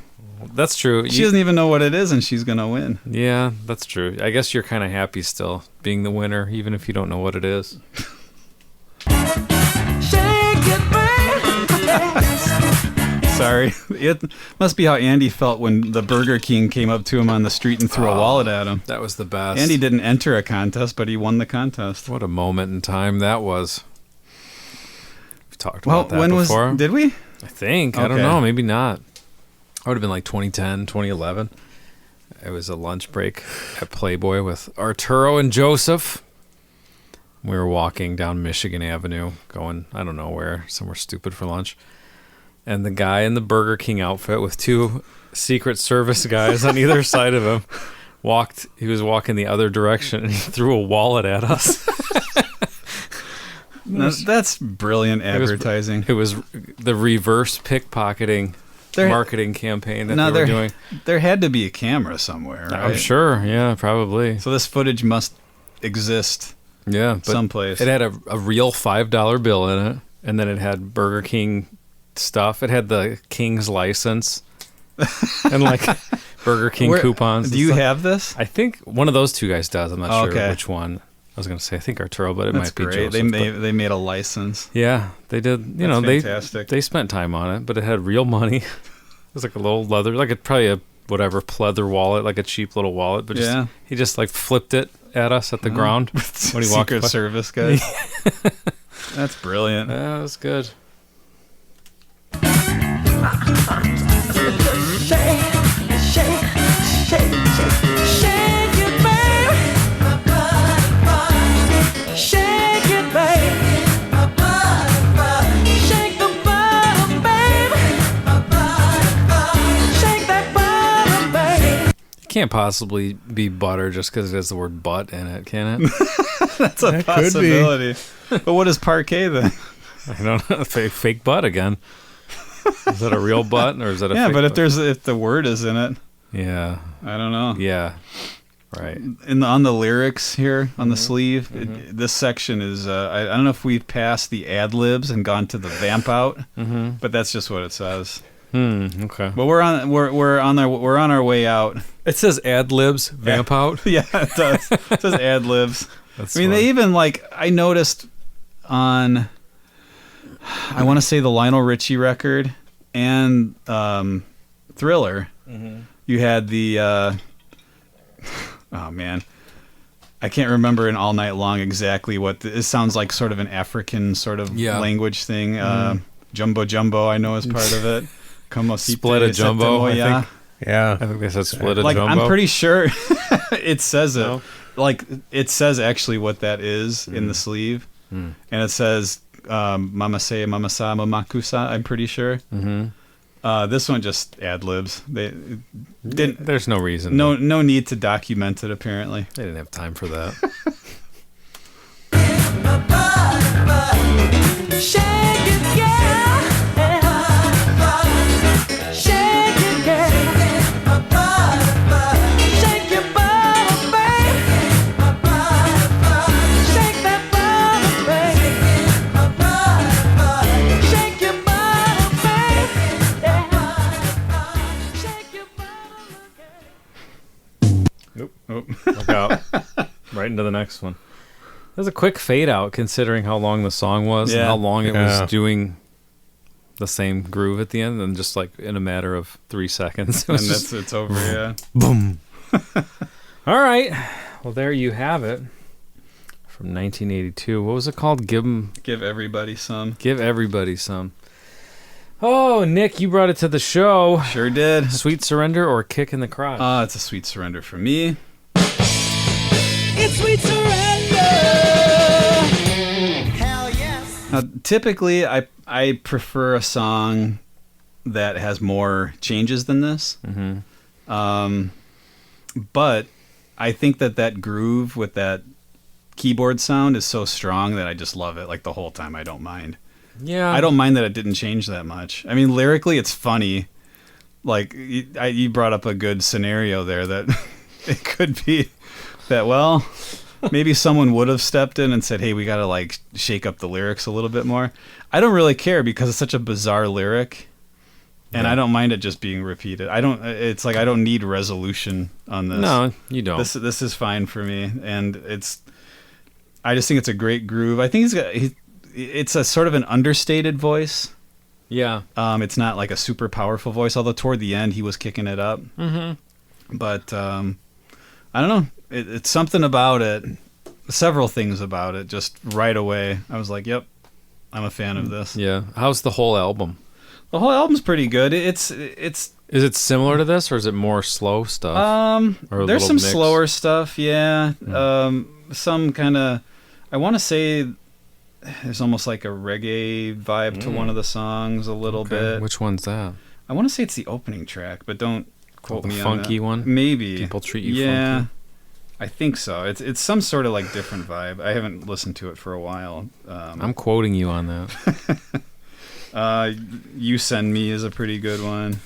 That's true. She doesn't even know what it is, and she's going to win. Yeah, that's true. I guess you're kind of happy still being the winner, even if you don't know what it is. Shake it, baby. Sorry. It must be how Andy felt when the Burger King came up to him on the street and threw a wallet at him. That was the best. Andy didn't enter a contest, but he won the contest. What a moment in time that was. We've talked about that when before. was... Did we? I think. I don't Okay. know. Maybe not. I would have been like 2010, 2011. It was a lunch break at Playboy with Arturo and Joseph. We were walking down Michigan Avenue, going, I don't know where, somewhere stupid for lunch. And the guy in the Burger King outfit with two Secret Service guys on either side of him he was walking the other direction, and he threw a wallet at us. That's brilliant advertising. It was the reverse pickpocketing marketing campaign that they were doing. There had to be a camera somewhere, right? I'm sure. Yeah, probably. So this footage must exist someplace. It had a real $5 bill in it, and then it had Burger King stuff. It had the King's license and like Burger King coupons. Do you have this? I think one of those two guys does. I'm not sure which one. I was going to say, I think Arturo, but That's might be great. Joseph. They made a license. Yeah, they did. You That's know, fantastic. they spent time on it, but it had real money. It was like a little leather, probably a whatever pleather wallet, like a cheap little wallet. But he just like flipped it at us at the ground when he walked by. Secret Service guy. That's brilliant. That was good. Can't possibly be butter just because it has the word butt in it, can it? That's a possibility. But what is parquet then? I don't know. Fake butt again. Is that a real butt or is that a fake but butt? if the word is in it, yeah, I don't know. Yeah, right. On the lyrics here on the sleeve, this section is I don't know if we've passed the ad libs and gone to the vamp out, but that's just what it says. Okay. But we're on our way out. It says ad libs, vamp out. Yeah, it does. It says ad libs. That's I mean, fun. they even I noticed on, I want to say the Lionel Richie record and Thriller. You had the oh man, I can't remember in All Night Long exactly what it sounds like. Sort of an African sort of language thing. Jumbo Jumbo, I know is part of it. Split a jumbo, yeah. Yeah. I think they said split a Like jumbo. I'm pretty sure it says it. No? Like it says actually what that is in the sleeve, and it says "Mama say, Mama sa, Mamakusa." I'm pretty sure. This one just ad libs. They didn't. There's no reason. No need to document it. Apparently, They didn't have time for that. Look out. Right into the next one. It was a quick fade out considering how long the song was and how long it was doing the same groove at the end, and just like in a matter of 3 seconds. It was just, it's over, yeah. Boom. All right. Well, there you have it. From 1982. What was it called? Give everybody some. Give everybody some. Oh, Nick, you brought it to the show. Sure did. Sweet Surrender or Kick in the Crotch? It's a Sweet Surrender for me. It's Sweet Surrender. Hell yes. Now, typically, I prefer a song that has more changes than this. But I think that groove with that keyboard sound is so strong that I just love it. Like the whole time, I don't mind. Yeah. I don't mind that it didn't change that much. I mean, lyrically, it's funny. Like, you brought up a good scenario there that it could be that, well, maybe someone would have stepped in and said, hey, we got to, like, shake up the lyrics a little bit more. I don't really care because it's such a bizarre lyric, and I don't mind it just being repeated. It's like I don't need resolution on this. No, you don't. This is fine for me, and I just think it's a great groove. I think it's a sort of an understated voice. Yeah. It's not like a super powerful voice, although toward the end he was kicking it up. But I don't know. It's something about it. Several things about it. Just right away, I was like, "Yep, I'm a fan of this." Yeah. How's the whole album? The whole album's pretty good. It's Is it similar to this, or is it more slow stuff? Or a there's little some mix? slower stuff, yeah. Some kind of, I want to say there's almost like a reggae vibe to one of the songs a little bit. Which one's that? I want to say it's the opening track, but don't quote The me funky on that. one? Maybe. People treat you yeah, funky? I think so. It's some sort of like different vibe. I haven't listened to it for a while. I'm quoting you on that. You Send Me is a pretty good one.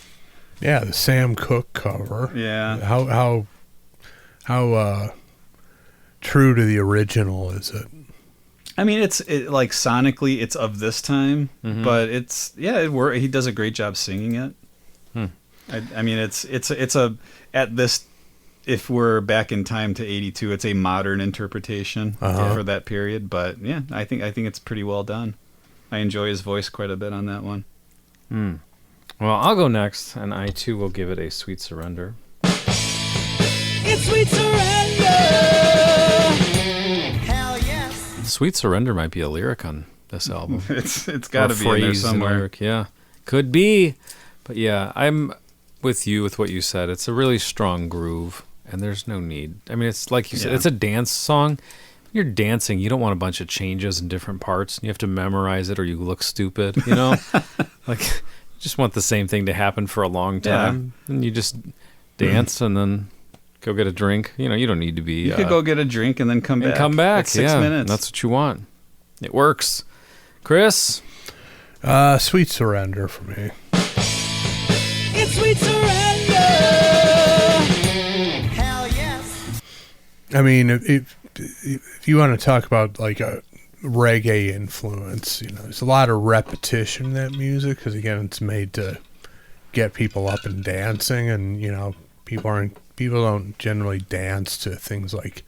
Yeah, the Sam Cooke cover. Yeah. How true to the original is it? I mean, it's like sonically, it's of this time, but he does a great job singing it. I mean, it's a at this. If we're back in time to 82, it's a modern interpretation for that period. But yeah, I think it's pretty well done. I enjoy his voice quite a bit on that one. Well, I'll go next, and I too will give it a Sweet Surrender. It's Sweet Surrender. Hell yes. Sweet Surrender might be a lyric on this album. It's got to be in there Phrase and somewhere. lyric, yeah. Could be. But yeah, I'm with you with what you said. It's a really strong groove, and there's no need. I mean, it's like you said, it's a dance song. When you're dancing, you don't want a bunch of changes in different parts. You have to memorize it or you look stupid, you know? Like, you just want the same thing to happen for a long time. And you just dance and then go get a drink. You know, you don't need to be... You could go get a drink and then come back. Like 6 minutes. That's what you want. It works. Chris? Sweet Surrender for me. It's Sweet Surrender. Hell yes. I mean, if you want to talk about like a reggae influence, you know, there's a lot of repetition in that music because again, it's made to get people up and dancing, and you know, people don't generally dance to things like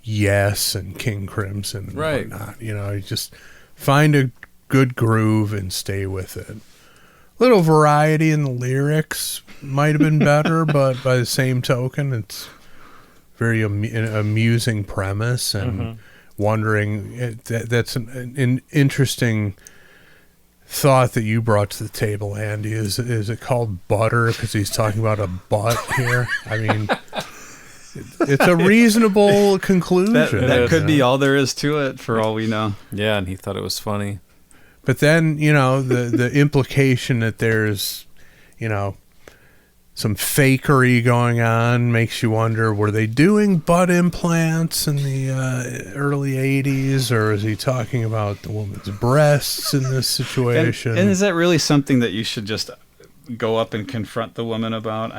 Yes and King Crimson and whatnot. You know, you just find a good groove and stay with it. Little variety in the lyrics might have been better, but by the same token, it's very amusing premise, and wondering that's an interesting thought that you brought to the table, Andy. Is it called butter because he's talking about a butt here? I mean, it's a reasonable conclusion. That could be all there is to it, for all we know. Yeah, and he thought it was funny. But then, you know, the implication that there's, you know, some fakery going on makes you wonder, were they doing butt implants in the early 80s, or is he talking about the woman's breasts in this situation? And is that really something that you should just go up and confront the woman about?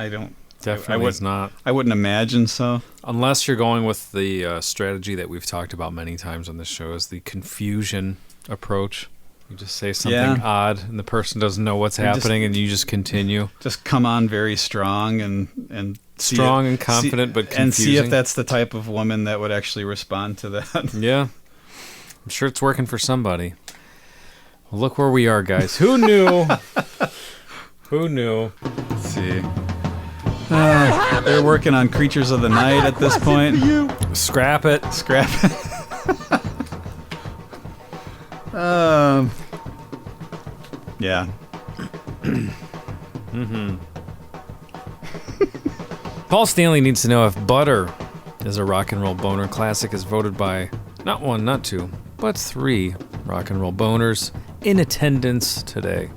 Definitely it's not. I wouldn't imagine so. Unless you're going with the strategy that we've talked about many times on this show, is the confusion approach. You just say something odd, and the person doesn't know what's happening, and you just continue. Just come on very strong and strong and confident, but confusing. And see if that's the type of woman that would actually respond to that. Yeah. I'm sure it's working for somebody. Well, look where we are, guys. Who knew? Who knew? Let's see. They're working on Creatures of the Night at this point. Scrap it. Yeah. Paul Stanley needs to know if Butter is a rock and roll boner classic, is voted by not one, not two, but 3 rock and roll boners in attendance today.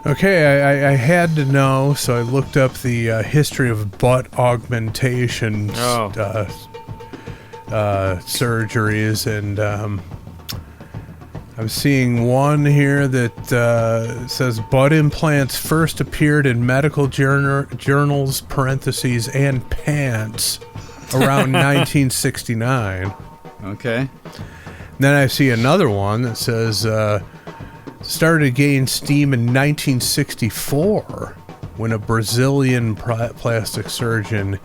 Okay, I had to know, so I looked up the history of butt augmentation surgeries, and I'm seeing one here that says butt implants first appeared in medical journals, parentheses, and pants around 1969. Okay. Then I see another one that says started to gain steam in 1964 when a Brazilian plastic surgeon,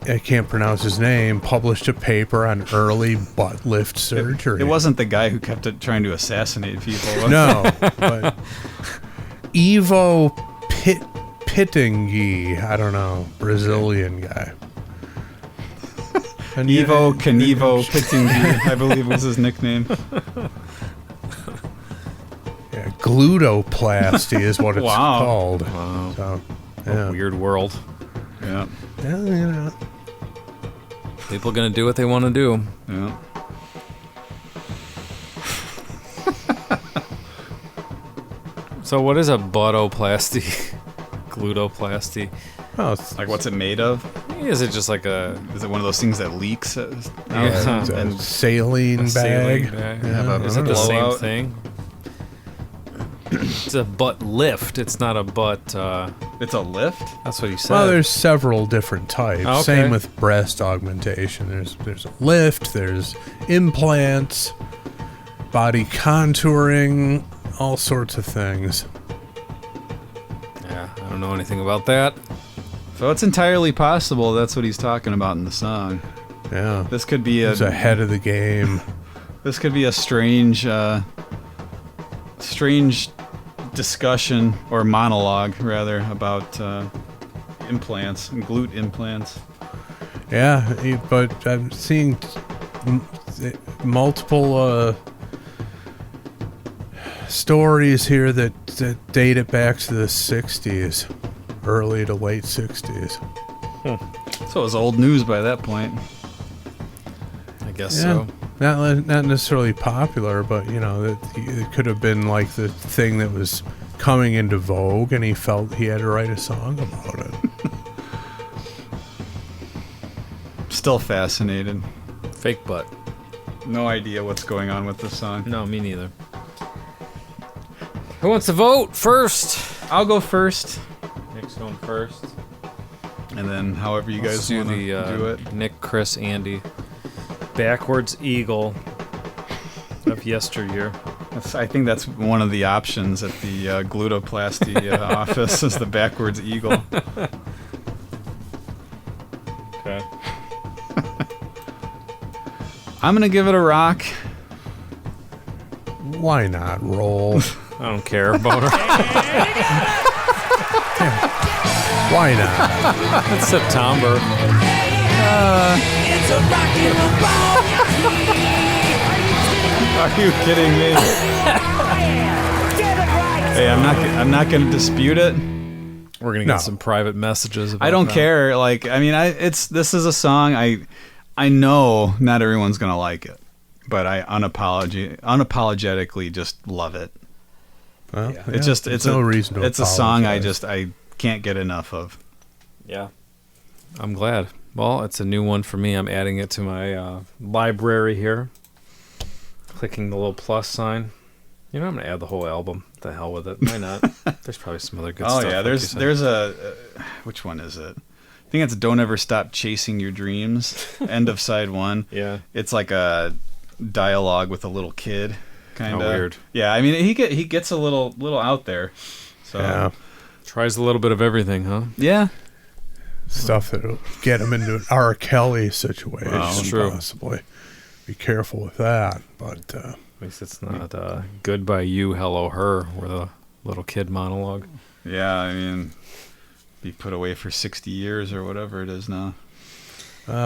I can't pronounce his name, published a paper on early butt lift surgery. It wasn't the guy who kept trying to assassinate people, was it? No, but Ivo Pittingui, I don't know, Brazilian guy. And Ivo Canivo Pittingui, I believe was his nickname. glutoplasty is what it's Wow. called. Wow. So, A yeah. weird world. Yeah. Yeah, you know. People gonna do what they want to do. Yeah. So what is a buttoplasty? Glutoplasty? Oh, it's Like, what's it made of? Is it just like a Is it one of those things that leaks? Yeah. it's a And saline bag. saline bag? Yeah, but Is it the same blowout? thing? It's a butt lift. It's not a butt. it's a lift? That's what he said. Well, there's several different types. Okay. Same with breast augmentation. There's a lift, there's implants, body contouring, all sorts of things. Yeah, I don't know anything about that. So it's entirely possible that's what he's talking about in the song. Yeah. This could be He's ahead of the game. This could be a strange discussion or monologue rather about implants and glute implants. Yeah, but I'm seeing multiple stories here that date it back to the 60s, early to late 60s. So it was old news by that point. I guess so. Not necessarily popular, but you know, it could have been like the thing that was coming into vogue, and he felt he had to write a song about it. Still fascinated. Fake butt. No idea what's going on with this song. No, me neither. Who wants to vote first? I'll go first, Nick's going first. and then however you Let's guys do want to the do it. Nick, Chris, Andy. Backwards Eagle of yesteryear. I think that's one of the options at the glutoplasty office is the backwards eagle. Okay. I'm gonna give it a rock. Why not roll? I don't care about her. Why not? It's September. It's a rock and roll. Are you kidding me? Hey, I'm not gonna dispute it. We're gonna No. get some private messages. About I don't that. care. Like, I mean, this is a song. I know not everyone's gonna like it, but I unapologetically just love it. Well, It's no reason to It's a song I apologize. can't get enough of. Yeah. I'm glad. Well, it's a new one for me. I'm adding it to my library here. Clicking the little plus sign. You know, I'm gonna add the whole album. The hell with it. Why not? There's probably some other good Oh stuff. yeah, like you there's said. there's a which one is it? I think it's "Don't Ever Stop Chasing Your Dreams." End of side one. Yeah. It's like a dialogue with a little kid, kind of weird. Yeah, I mean he gets a little out there. So Yeah. Tries a little bit of everything, huh? yeah. Stuff that'll get him into an R. Kelly situation, Wow, true. possibly. Be careful with that. But At least it's not Goodbye You, Hello Her, or the little kid monologue. Yeah, I mean, be put away for 60 years or whatever it is now.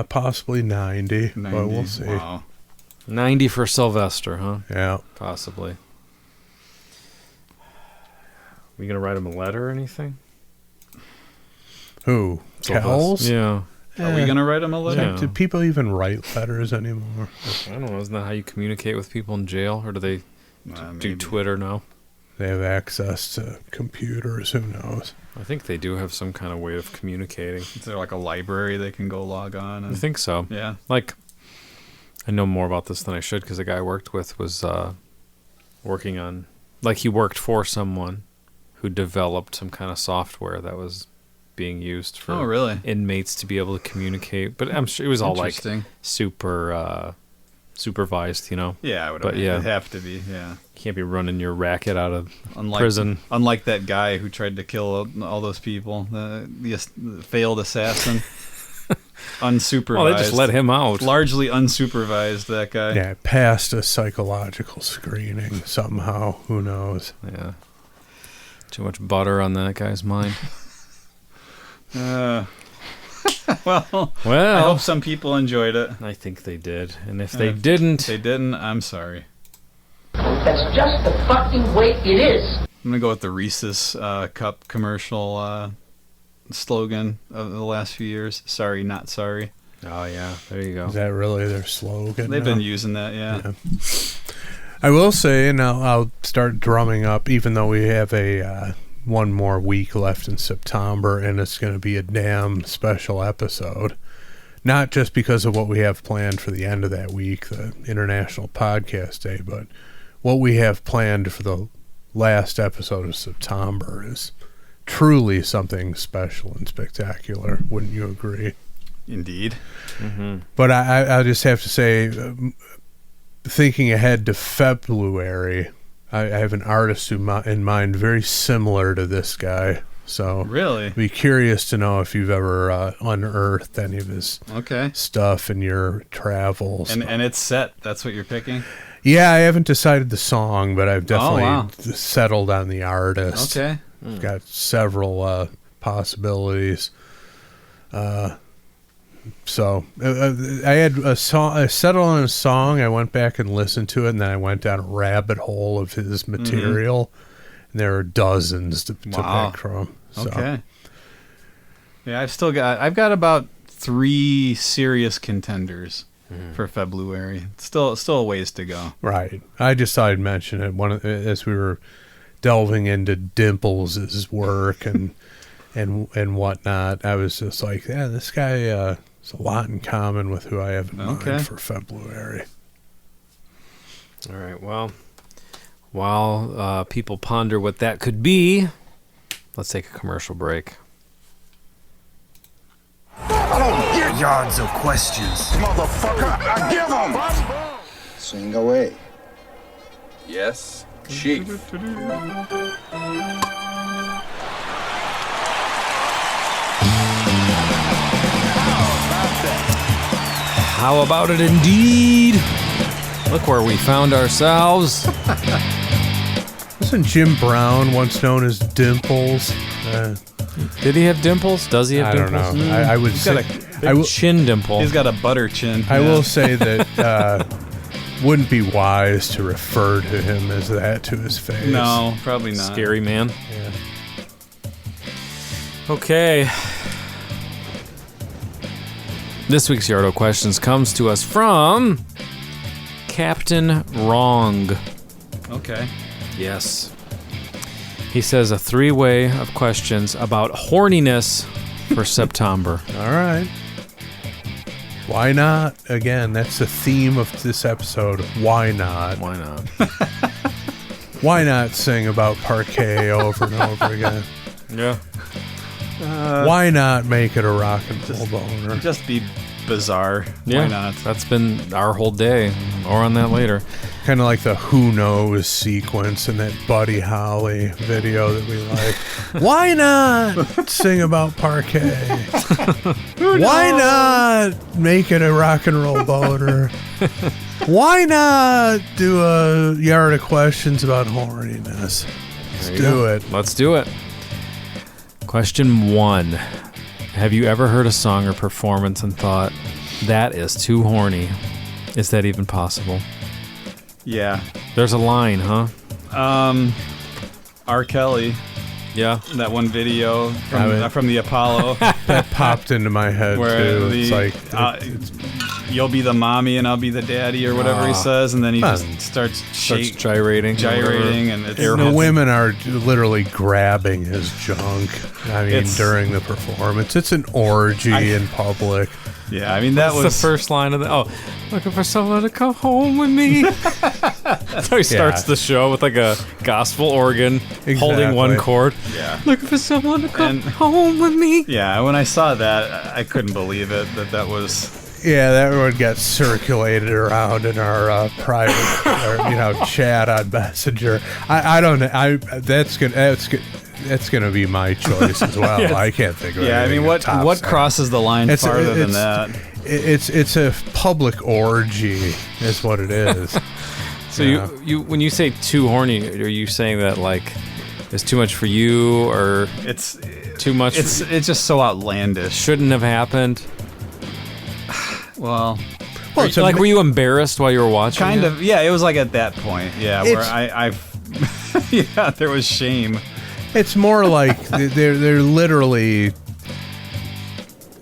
possibly 90, 90. but we'll see. Wow. 90 for Sylvester, huh? Yeah. Possibly. We gonna write him a letter or anything? Who? Kells? Yeah. Are we gonna write him a letter? Yeah. Do people even write letters anymore? I don't know. Isn't that how you communicate with people in jail, or do they do Maybe. Twitter now? They have access to computers. Who knows? I think they do have some kind of way of communicating. Is there like a library they can go log on? I And, think so. yeah. Like, I know more about this than I should because the guy I worked with was working on, like, he worked for someone who developed some kind of software that was being used for Oh, really? inmates to be able to communicate. But I'm sure it was all like Interesting. super supervised, you know. Yeah, I would But, yeah. it'd have to be. Yeah. You can't be running your racket out of Unlike, prison. Unlike that guy who tried to kill all those people, the failed assassin, unsupervised. Well, they just let him out. Largely unsupervised. That guy. Yeah, passed a psychological screening somehow. Who knows? Yeah. Too much butter on that guy's mind. Well, Well, I hope some people enjoyed it. I think they did. And if they didn't, If they didn't, I'm sorry. That's just the fucking way it is. I'm gonna go with the Reese's Cup commercial slogan of the last few years. Sorry, not sorry. Oh yeah, there you go. Is that really their slogan? They've been using that, yeah. I will say, and I'll start drumming up, even though we have a one more week left in September, and it's going to be a damn special episode. Not just because of what we have planned for the end of that week, the International Podcast Day, but what we have planned for the last episode of September is truly something special and spectacular. Wouldn't you agree? Indeed. Mm-hmm. But I just have to say, thinking ahead to February, I have an artist in mind very similar to this guy. So really, be curious to know if you've ever unearthed any of his stuff in your travels. And it's set. That's what you're picking? Yeah, I haven't decided the song, but I've definitely settled on the artist. Okay. I've got several possibilities. So I had a song. I settled on a song. I went back and listened to it, and then I went down a rabbit hole of his material. And there are dozens to pick from. So. Okay. Yeah, I've got about 3 serious contenders for February. Still a ways to go. Right. I just thought I'd mention it as we were delving into Dimples' work and whatnot. I was just like, yeah, this guy has a lot in common with who I have in mind for February. All right. Well, while people ponder what that could be, let's take a commercial break. I don't get yards of questions. Motherfucker, I give them! Sing away. Yes, Chief. How about it indeed? Look where we found ourselves. Wasn't Jim Brown once known as Dimples? Did he have dimples? Does he have dimples? I don't know. I would say... Got a chin dimple. He's got a butter chin. I will say that wouldn't be wise to refer to him as that to his face. No, probably not. Scary man. Yeah. Okay. This week's Yardo Questions comes to us from Captain Wrong. Okay. Yes. He says a 3-way of questions about horniness for September. All right. Why not? Again, that's the theme of this episode. Why not? Why not? Why not sing about parquet over and over again? Yeah. Why not make it a rock and roll boner? Just be bizarre. Yeah, why not? That's been our whole day. More on that later. Kind of like the Who Knows sequence in that Buddy Holly video that we like. Why not sing about parquet? Why not make it a rock and roll boner? Why not do a yard of questions about horniness? Let's do it. Question 1. Have you ever heard a song or performance and thought, that is too horny? Is that even possible? Yeah. There's a line, huh? R. Kelly. Yeah. That one video from the Apollo. That popped into my head, too. It's like... you'll be the mommy and I'll be the daddy or whatever he says, and then he just starts gyrating and it's the women are literally grabbing his junk. I mean, during the performance, it's an orgy in public. Yeah, I mean that was the first line of the. Oh, looking for someone to come home with me. That's how he starts the show with like a gospel organ holding one chord. Yeah, looking for someone to come home with me. Yeah, when I saw that, I couldn't believe it that was. Yeah, that one got circulated around in our private, chat on Messenger. I don't know. That's gonna be my choice as well. Yes. I can't think of it. Yeah, I mean, what crosses the line farther than that? It's a public orgy, is what it is. So you when you say too horny, are you saying that like it's too much for you, or it's too much? It's just so outlandish. Shouldn't have happened. Well, Well, were you embarrassed while you were watching? Kind of. Yeah, it was like at that point. Yeah, where I yeah, there was shame. It's more like they're literally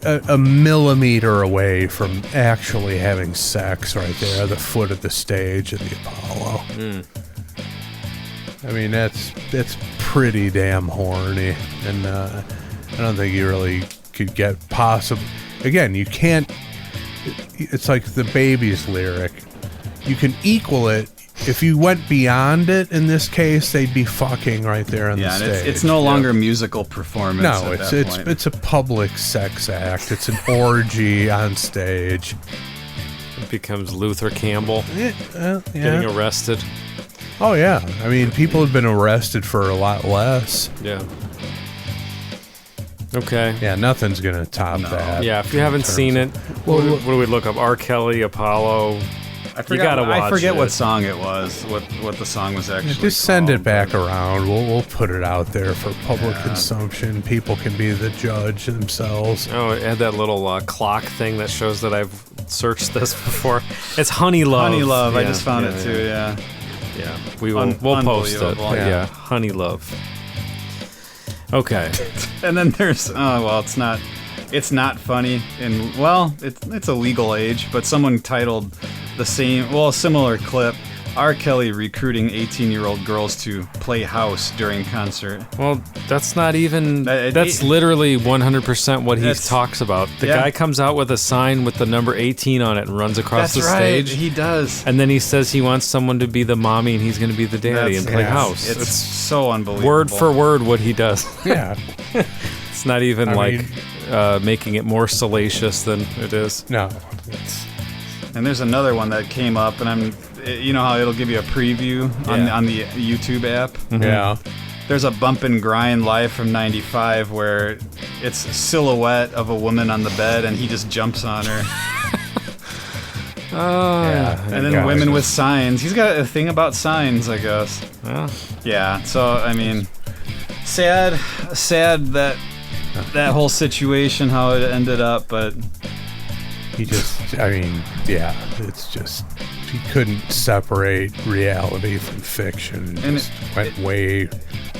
a millimeter away from actually having sex right there at the foot of the stage of the Apollo. I mean, that's pretty damn horny, and I don't think you really could get possible. Again, you can't. It's like the Baby's lyric. You can equal it. If you went beyond it, in this case, they'd be fucking right there on the stage. It's no longer musical performance. No, it's a public sex act. It's an orgy on stage. It becomes Luther Campbell Yeah. getting arrested. Oh yeah, I mean, people have been arrested for a lot less. Yeah. Okay. Yeah, nothing's gonna top that. Yeah, if you haven't seen it, what do we look up? R. Kelly, Apollo. I forget what song it was. What the song was actually. Just send it back around. We'll put it out there for public consumption. People can be the judge themselves. Oh, it had that little clock thing that shows that I've searched this before. It's Honey Love. Honey Love. Yeah, I just found it too. Yeah. Yeah. We'll post it. Yeah. Honey Love. Okay. And then there's it's not funny, and it's a legal age, but someone titled a similar clip, R. Kelly recruiting 18-year-old girls to play house during concert. Well, that's not even that's literally 100% what he talks about. The guy comes out with a sign with the number 18 on it and runs across the stage. He does. And then he says he wants someone to be the mommy and he's going to be the daddy and play house. It's so unbelievable. Word for word what he does. Yeah. It's not even making it more salacious than it is. No. And there's another one that came up, and you know how it'll give you a preview on the YouTube app? Mm-hmm. Yeah. There's a Bump and Grind live from 95 where it's a silhouette of a woman on the bed and he just jumps on her. And then women with signs. He's got a thing about signs, I guess. Yeah, so, I mean, sad that whole situation, how it ended up, but... it's just, he couldn't separate reality from fiction. And just went way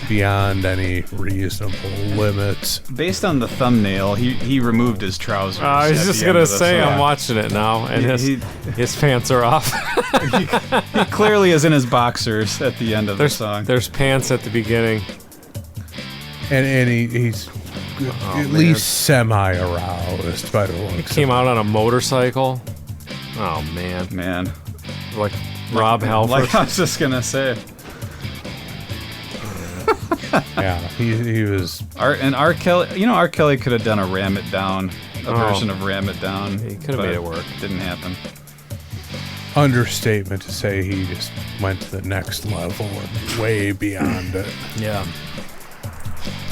beyond any reasonable limits. Based on the thumbnail, he removed his trousers. I was just going to say, I'm watching it now, and his pants are off. he clearly is in his boxers at the end of the song. There's pants at the beginning. And he's... at least semi-aroused by the looks. He came out on a motorcycle. Oh man, like Rob Halford. Like I was just gonna say. Yeah, he was. R. Kelly. You know, R. Kelly could have done a Ram It Down, version of Ram It Down. He could have made it work. Didn't happen. Understatement to say he just went to the next level and way beyond it. Yeah.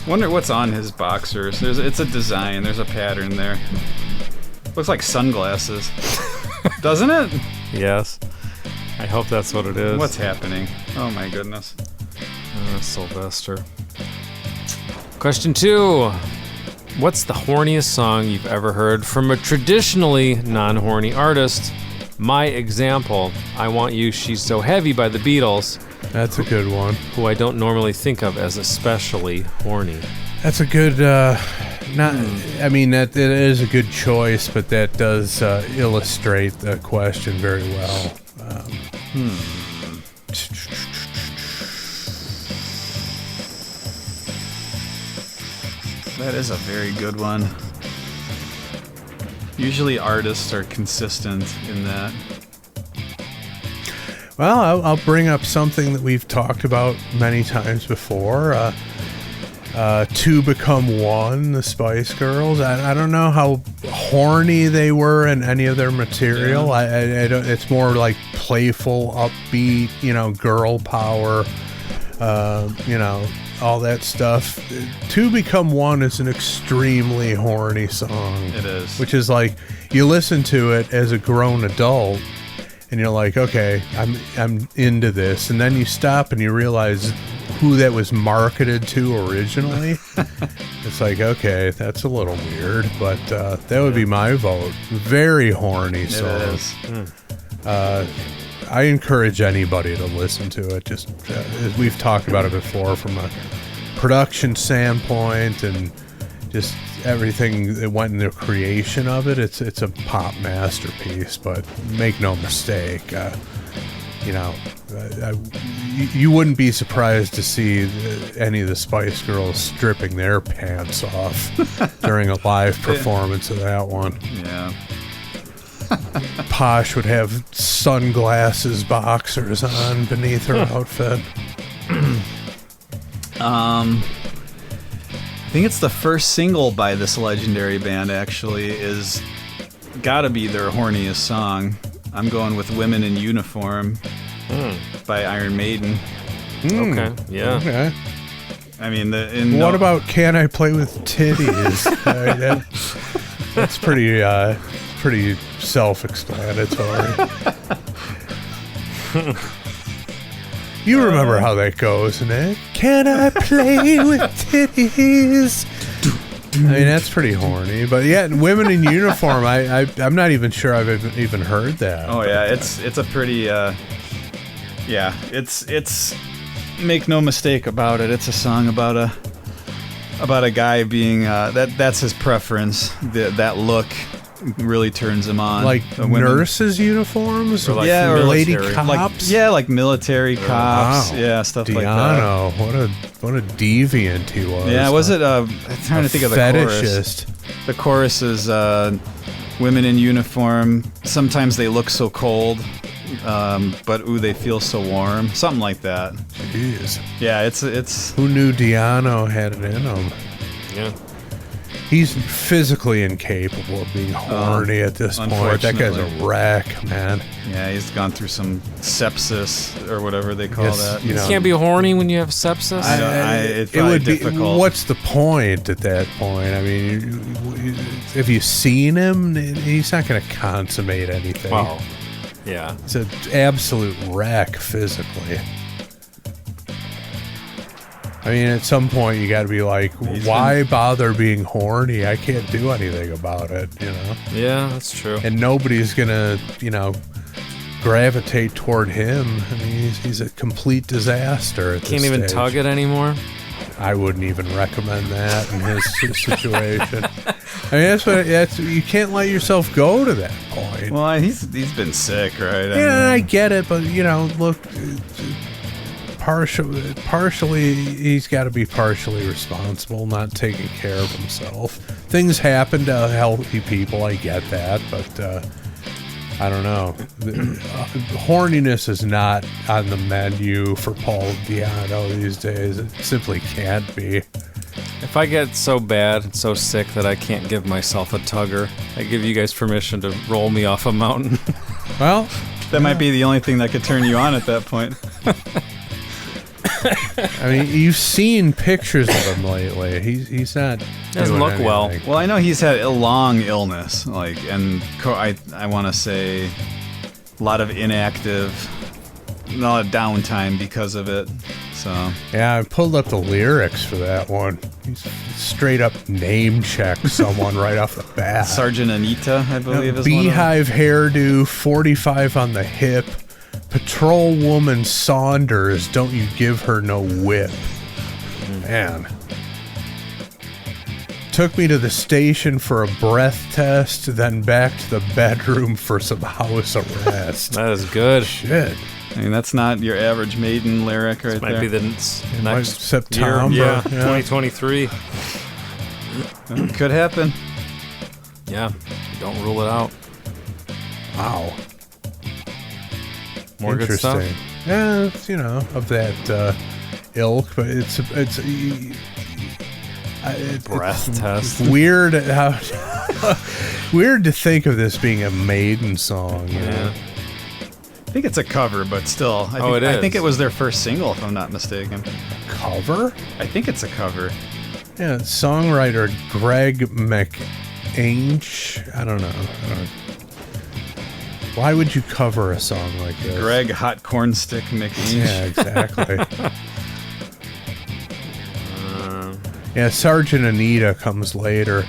Wonder what's on his boxers. It's a design. There's a pattern there. Looks like sunglasses. Doesn't it? Yes. I hope that's what it is. What's happening? Oh my goodness. Sylvester. Question 2. What's the horniest song you've ever heard from a traditionally non-horny artist? My example, I Want You, She's So Heavy by the Beatles. That's a good one. Who I don't normally think of as especially horny. That's a good, I mean, that is a good choice, but that does illustrate the question very well. That is a very good one. Usually artists are consistent in that. Well, I'll bring up something that we've talked about many times before. Two Become One, the Spice Girls. I don't know how horny they were in any of their material. Yeah. I don't. It's more like playful, upbeat, girl power, all that stuff. Two Become One is an extremely horny song. It is. Which is like, you listen to it as a grown adult, and you're like, okay, I'm into this, and then you stop and you realize, who that was marketed to originally, it's like, okay, that's a little weird, but that would be my vote. Very horny song. It is. I encourage anybody to listen to it. Just as we've talked about it before, from a production standpoint and just everything that went into the creation of it, it's a pop masterpiece. But make no mistake, you wouldn't be surprised to see any of the Spice Girls stripping their pants off during a live performance of that one. Yeah. Posh would have sunglasses boxers on beneath her outfit. I think it's the first single by this legendary band, actually, is gotta be their horniest song. I'm going with Women in Uniform by Iron Maiden. Okay, yeah. Okay. I mean, what about Can I Play with Titties? That's pretty self-explanatory. You remember how that goes, Nick? Can I play with titties? I mean, that's pretty horny. But yeah, Women in Uniform, I'm not even sure I've even heard that. Oh yeah, it's a pretty it's make no mistake about it, it's a song about a guy being that's his preference. That look really turns him on. Like nurses' uniforms? Or like or lady Like cops? military cops. Wow. Yeah, stuff like Diano, what a deviant he was. Yeah, was it I'm trying to think of the fetishist. chorus. The chorus is women in uniform, sometimes they look so cold, but ooh, they feel so warm. Something like that. Jeez. Yeah, it's Who knew Diano had it in him? Yeah. He's physically incapable of being horny at this point. That guy's a wreck, man. Yeah, he's gone through some sepsis or whatever they call that. You can't be horny when you have sepsis. It's probably difficult. What's the point at that point? I mean, if you've seen him, he's not going to consummate anything. Wow. Yeah. It's an absolute wreck physically. I mean, at some point you got to be like, why bother being horny? I can't do anything about it, you know? Yeah, that's true. And nobody's going to, gravitate toward him. I mean, he's a complete disaster at this Can't even stage. tug it anymore? I wouldn't even recommend that in his situation. I mean, that's you can't let yourself go to that point. Well, he's been sick, right? I get it, but, look... Partially, he's got to be partially responsible, not taking care of himself. Things happen to healthy people, I get that, but I don't know. Horniness is not on the menu for Paul Diano these days. It simply can't be. If I get so bad and so sick that I can't give myself a tugger, I give you guys permission to roll me off a mountain. Well, that might be the only thing that could turn you on at that point. I mean, you've seen pictures of him lately. He's not. Doesn't look anything. well. Well, I know he's had a long illness, and I want to say a lot of inactive, a lot of downtime because of it. So yeah, I pulled up the lyrics for that one. He's straight up name checked someone right off the bat. Sergeant Anita, I believe, is beehive hairdo, 45 on the hip. Patrol woman Saunders, don't you give her no whip. Man. Took me to the station for a breath test, then back to the bedroom for some house arrest. That is good. Shit. I mean, that's not your average Maiden lyric right This might there. be the next September. Year, yeah, 2023. Could happen. Yeah, don't rule it out. Wow. More good stuff. Yeah, it's, of that ilk, but it's breath test. Weird how weird to think of this being a Maiden song. Yeah. I think it's a cover, but still. I think it was their first single, if I'm not mistaken. Cover? I think it's a cover. Yeah, songwriter Greg McAinch. I don't know. Why would you cover a song like this? Greg Hot Cornstick McAinch. Yeah, exactly. Yeah, Sergeant Anita comes later.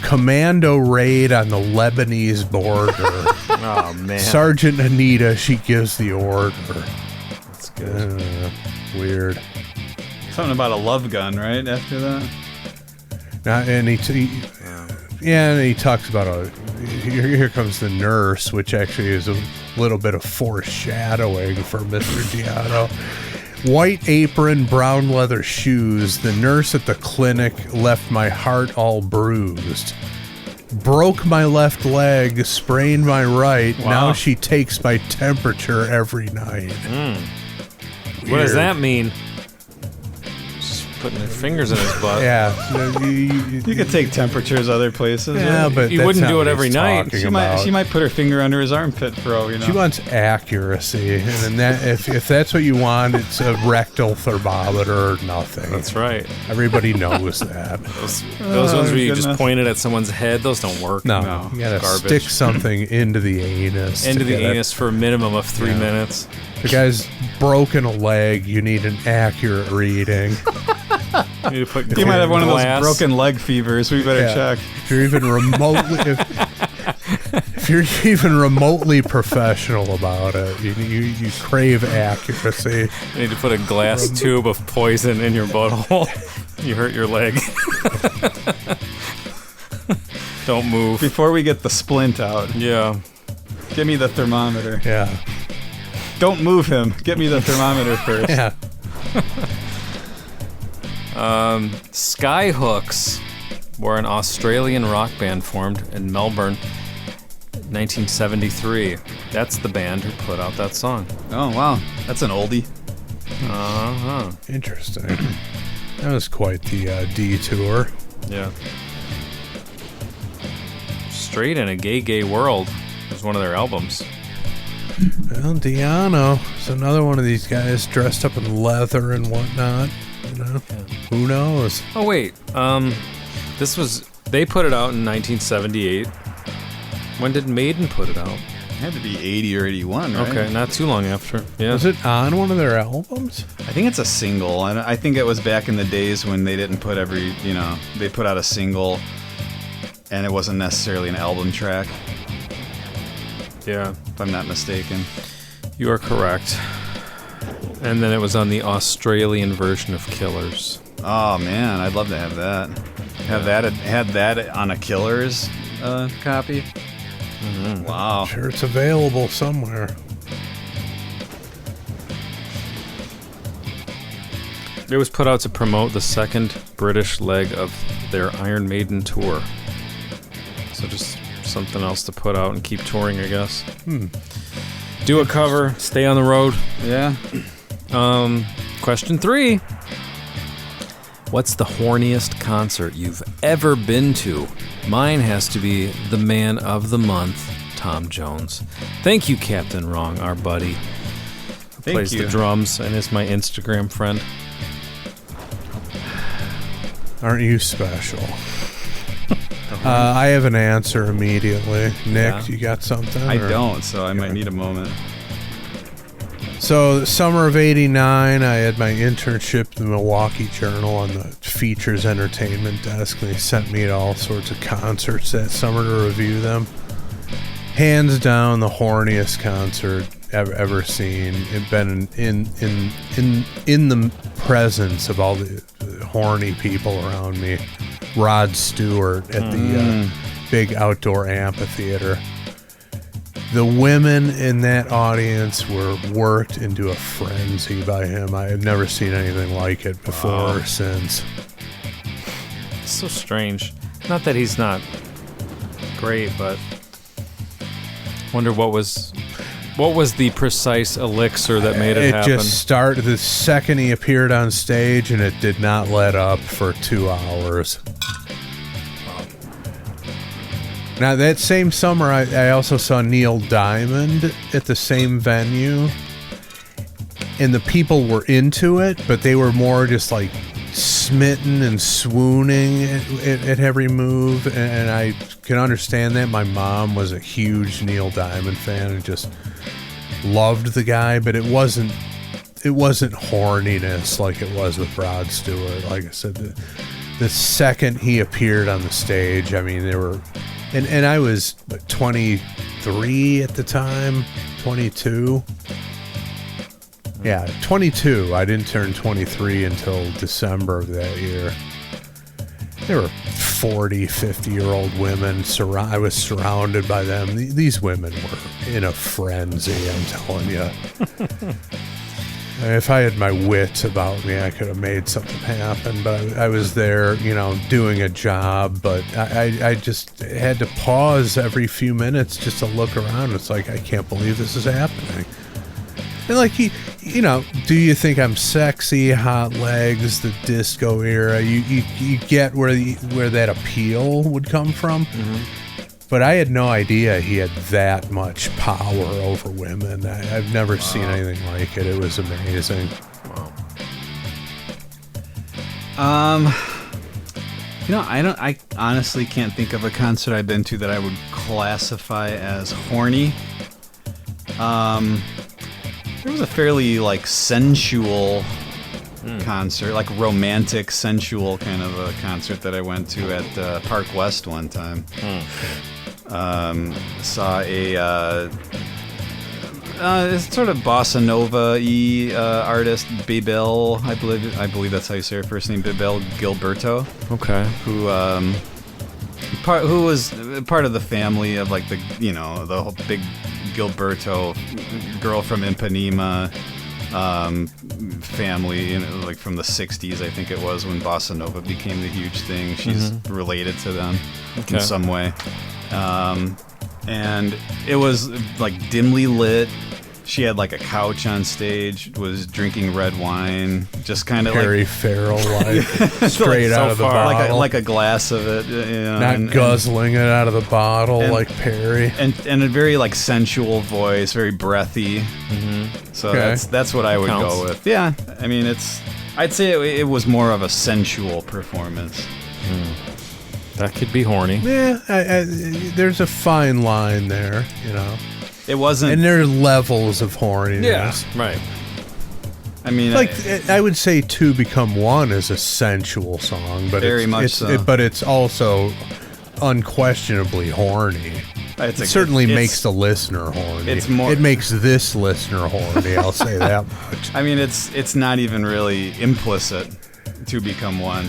Commando raid on the Lebanese border. Oh, man. Sergeant Anita, she gives the order. That's good. Weird. Something about a love gun, right? After that? And he talks about here comes the nurse, which actually is a little bit of foreshadowing for Mr. Giotto. White apron, brown leather shoes. The nurse at the clinic left my heart all bruised. Broke my left leg, sprained my right. Wow. Now she takes my temperature every night. What does that mean? Just putting their fingers in his butt. Yeah. You could take temperatures other places. Yeah, right? but You that's wouldn't not do what it every he's night. talking She about. might put her finger under his armpit, bro. You know. She wants accuracy, and then that if that's what you want, it's a rectal thermometer or nothing. That's right. Everybody knows that. Those ones where you goodness. just point it at someone's head, those don't work. No, you gotta Garbage. stick something into the anus. Into to the get it. anus for a minimum of 3 Yeah. minutes. The guy's broken a leg. You need an accurate reading. You need to put You might have one of glass. those broken leg fevers. We better Yeah. check. If you're even remotely, if you're even remotely professional about it, you crave accuracy. You need to put a glass tube of poison in your butthole. You hurt your leg. Don't move. Before we get the splint out, Yeah. give me the thermometer. Yeah, Don't move him. Get me the thermometer first. yeah. Skyhooks were an Australian rock band formed in Melbourne, 1973. That's the band who put out that song. Oh wow, that's an oldie. Uh-huh. Interesting. That was quite the detour. Yeah. Straight in a Gay World was one of their albums. Well, Diano is another one of these guys dressed up in leather and whatnot. You know, who knows? Oh wait, they put it out in 1978. When did Maiden put it out? It had to be 80 or 81, right? Okay, not too long after. Yeah. Was it on one of their albums? I think it's a single, and I think it was back in the days when they didn't put they put out a single, and it wasn't necessarily an album track, Yeah, if I'm not mistaken. you are correct. And then it was on the Australian version of Killers. Oh man, I'd love to have that. Had that on a Killers copy. Mm-hmm. Wow. Sure, it's available somewhere. It was put out to promote the second British leg of their Iron Maiden tour. So just something else to put out and keep touring, I guess. Do a cover, stay on the road. Yeah. Question 3. What's the horniest concert you've ever been to? Mine has to be the man of the month, Tom Jones. Thank you, Captain Wrong, our buddy. Who Thank plays you. the drums and is my Instagram friend. Aren't you special? I have an answer immediately. Nick, Yeah. you got something? I or- don't, so I might need a moment. So, the summer of '89, I had my internship at the Milwaukee Journal on the features entertainment desk. They sent me to all sorts of concerts that summer to review them. Hands down, the horniest concert ever seen. It been in the presence of all the horny people around me. Rod Stewart at the big outdoor amphitheater. The women in that audience were worked into a frenzy by him. I have never seen anything like it before or since. It's so strange. Not that he's not great, but wonder what was the precise elixir that made it happen. It just started the second he appeared on stage, and it did not let up for 2 hours. Now, that same summer, I also saw Neil Diamond at the same venue, and the people were into it, but they were more just like smitten and swooning at every move, and I can understand that. My mom was a huge Neil Diamond fan and just loved the guy, but it wasn't horniness like it was with Rod Stewart. Like I said, the second he appeared on the stage, I mean, there were, and I was 23 at the time, 22. Yeah, 22. I didn't turn 23 until December of that year. There were 40, 50-year-old women. I was surrounded by them. These women were in a frenzy, I'm telling you. If I had my wits about me, I could have made something happen. But I was there, you know, doing a job. But I just had to pause every few minutes just to look around. It's like, I can't believe this is happening. And like, you know, do you think I'm sexy? Hot legs, the disco era. You get where that appeal would come from. Mm-hmm. But I had no idea he had that much power over women. I've never seen anything like it. It was amazing. Wow. You know, I honestly can't think of a concert I've been to that I would classify as horny. There was a fairly, like, sensual concert, like romantic, sensual kind of a concert that I went to at Park West one time. Saw a it's sort of bossa nova-y artist, Bebel, I believe that's how you say her first name, Bebel Gilberto. Okay. Who was part of the family of, like, the, you know, the whole big Gilberto girl from Ipanema family, you know, like from the 60s, I think it was, when bossa nova became the huge thing. She's related to them in some way. And it was like dimly lit. She had like a couch on stage, was drinking red wine, just kind of Perry like Farrell, like straight out of the bottle, like a glass of it, you know, not guzzling it out of the bottle like Perry, and a very like sensual voice, very breathy. Mm-hmm. So that's what I would go with. Yeah, I mean, I'd say it was more of a sensual performance. That could be horny. Yeah, there's a fine line there, you know. It wasn't, and there are levels of horniness. Yeah, right. I mean, like I would say "Two Become One" is a sensual song, but but it's also unquestionably horny. It certainly makes the listener horny. It makes this listener horny. I'll say that much. I mean, it's not even really implicit. "To Become One."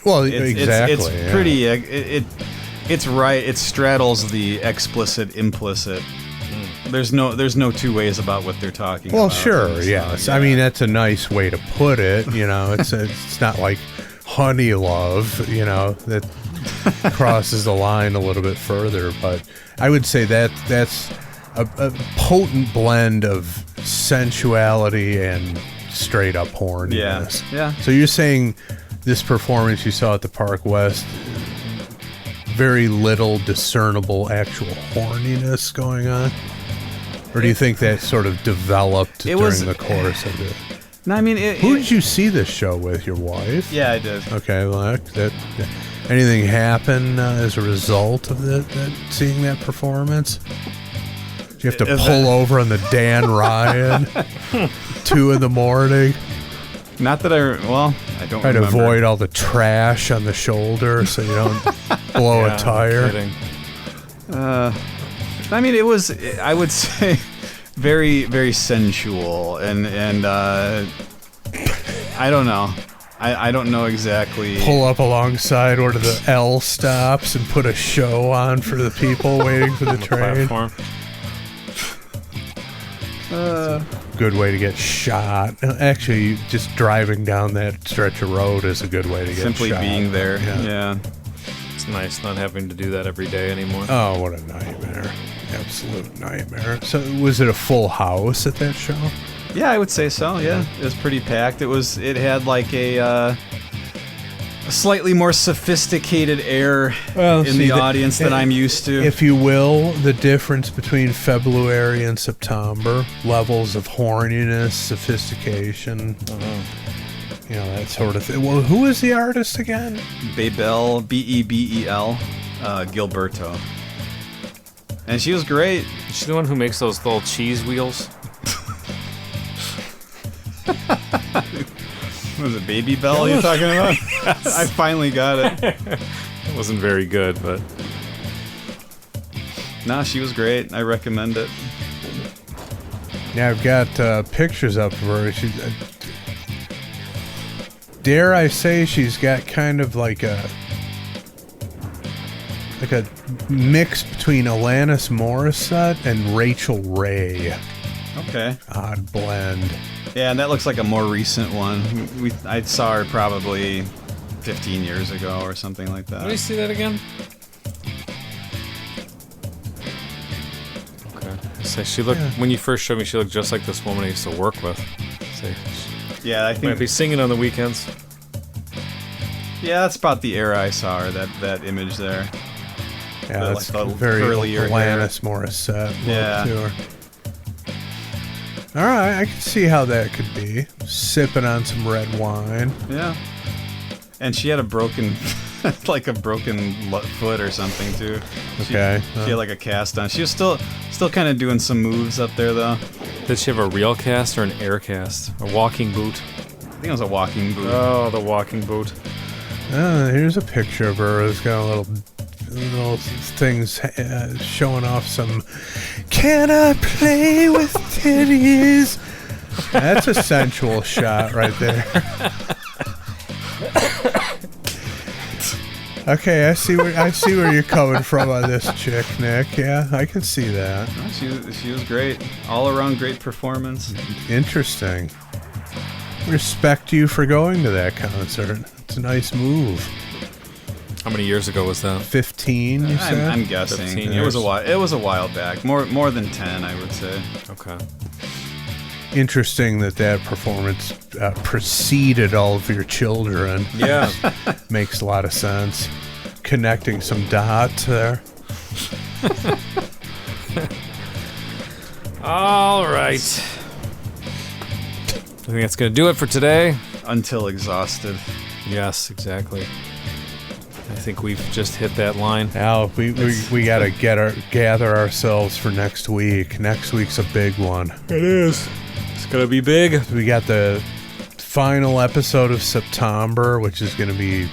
Well, exactly. It's pretty. It's right. It straddles the explicit, implicit. There's no two ways about what they're talking about. Well, sure, yes. Yeah. I mean, that's a nice way to put it. You know, it's not like honey love, you know, that crosses the line a little bit further. But I would say that's a potent blend of sensuality and straight up horniness. Yeah. So you're saying this performance you saw at the Park West, very little discernible actual horniness going on? Or do you think that sort of developed during the course of it? No, I mean... Who did you see this show with? Your wife? Yeah, I did. Okay, well, anything happen as a result of seeing that performance? Do you have to pull over on the Dan Ryan 2 a.m? Not that I don't Try to remember. avoid all the trash on the shoulder so you don't blow a tire. Kidding. I mean, it was, I would say, very, very sensual, and I don't know. I don't know exactly. Pull up alongside one of the L stops and put a show on for the people waiting for the train. Good way to get shot. Actually, just driving down that stretch of road is a good way to get simply shot. Simply being there, yeah. It's nice not having to do that every day anymore. Oh, what a nightmare. Absolute nightmare. So was it a full house at that show? Yeah, I would say so, yeah. It was pretty packed. It had like a slightly more sophisticated air in the audience than I'm used to. If you will, the difference between February and September, levels of horniness, sophistication, you know, that sort of thing. Well, who is the artist again? Bebel, Bebel, Gilberto. And she was great. Is she the one who makes those little cheese wheels? Was it Baby Bell you're talking about? Yes. I finally got it. It wasn't very good, but... Nah, she was great. I recommend it. Yeah, I've got pictures up of her. She, dare I say she's got kind of like a mix between Alanis Morissette and Rachel Ray. Okay. Odd blend. Yeah, and that looks like a more recent one. I saw her probably 15 years ago or something like that. Let me see that again. Okay. So she looked, when you first showed me, she looked just like this woman I used to work with. So yeah, I think might be singing on the weekends. Yeah, that's about the era I saw her. That image there. Yeah, that's like very Alanis Morissette look to her. All right, I can see how that could be. Sipping on some red wine. Yeah. And she had a broken, like a broken foot or something too. She had like a cast on. She was still kind of doing some moves up there though. Did she have a real cast or an air cast? A walking boot? I think it was a walking boot. Oh, the walking boot. Here's a picture of her. It's got a little things showing off some. Can I play with titties? That's a sensual shot right there. Okay, I see where you're coming from on this chick, Nick. Yeah, I can see that. Oh, she was great. All around great performance. Interesting. Respect you for going to that concert. It's a nice move. How many years ago was that? 15, you said? I'm guessing. 15 years. It was a while back. More than 10, I would say. Okay. Interesting that performance preceded all of your children. Yeah. Makes a lot of sense. Connecting some dots there. All right. I think that's going to do it for today. Until exhausted. Yes, exactly. I think we've just hit that line. Al, we got to gather ourselves for next week. Next week's a big one. It is. It's going to be big. We got the final episode of September, which is going to be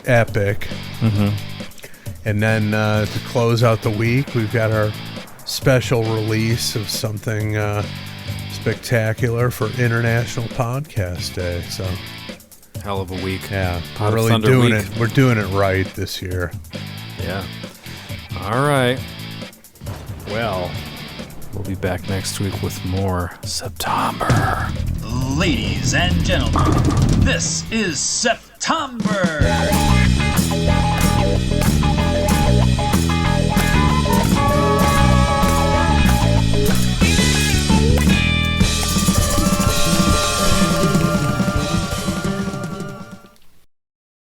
epic. Mm-hmm. And then to close out the week, we've got our special release of something spectacular for International Podcast Day. So, hell of a week. Yeah, Pot we're really doing it. We're doing it right this year. Yeah. All right. Well, we'll be back next week with more September. Ladies and gentlemen, this is September.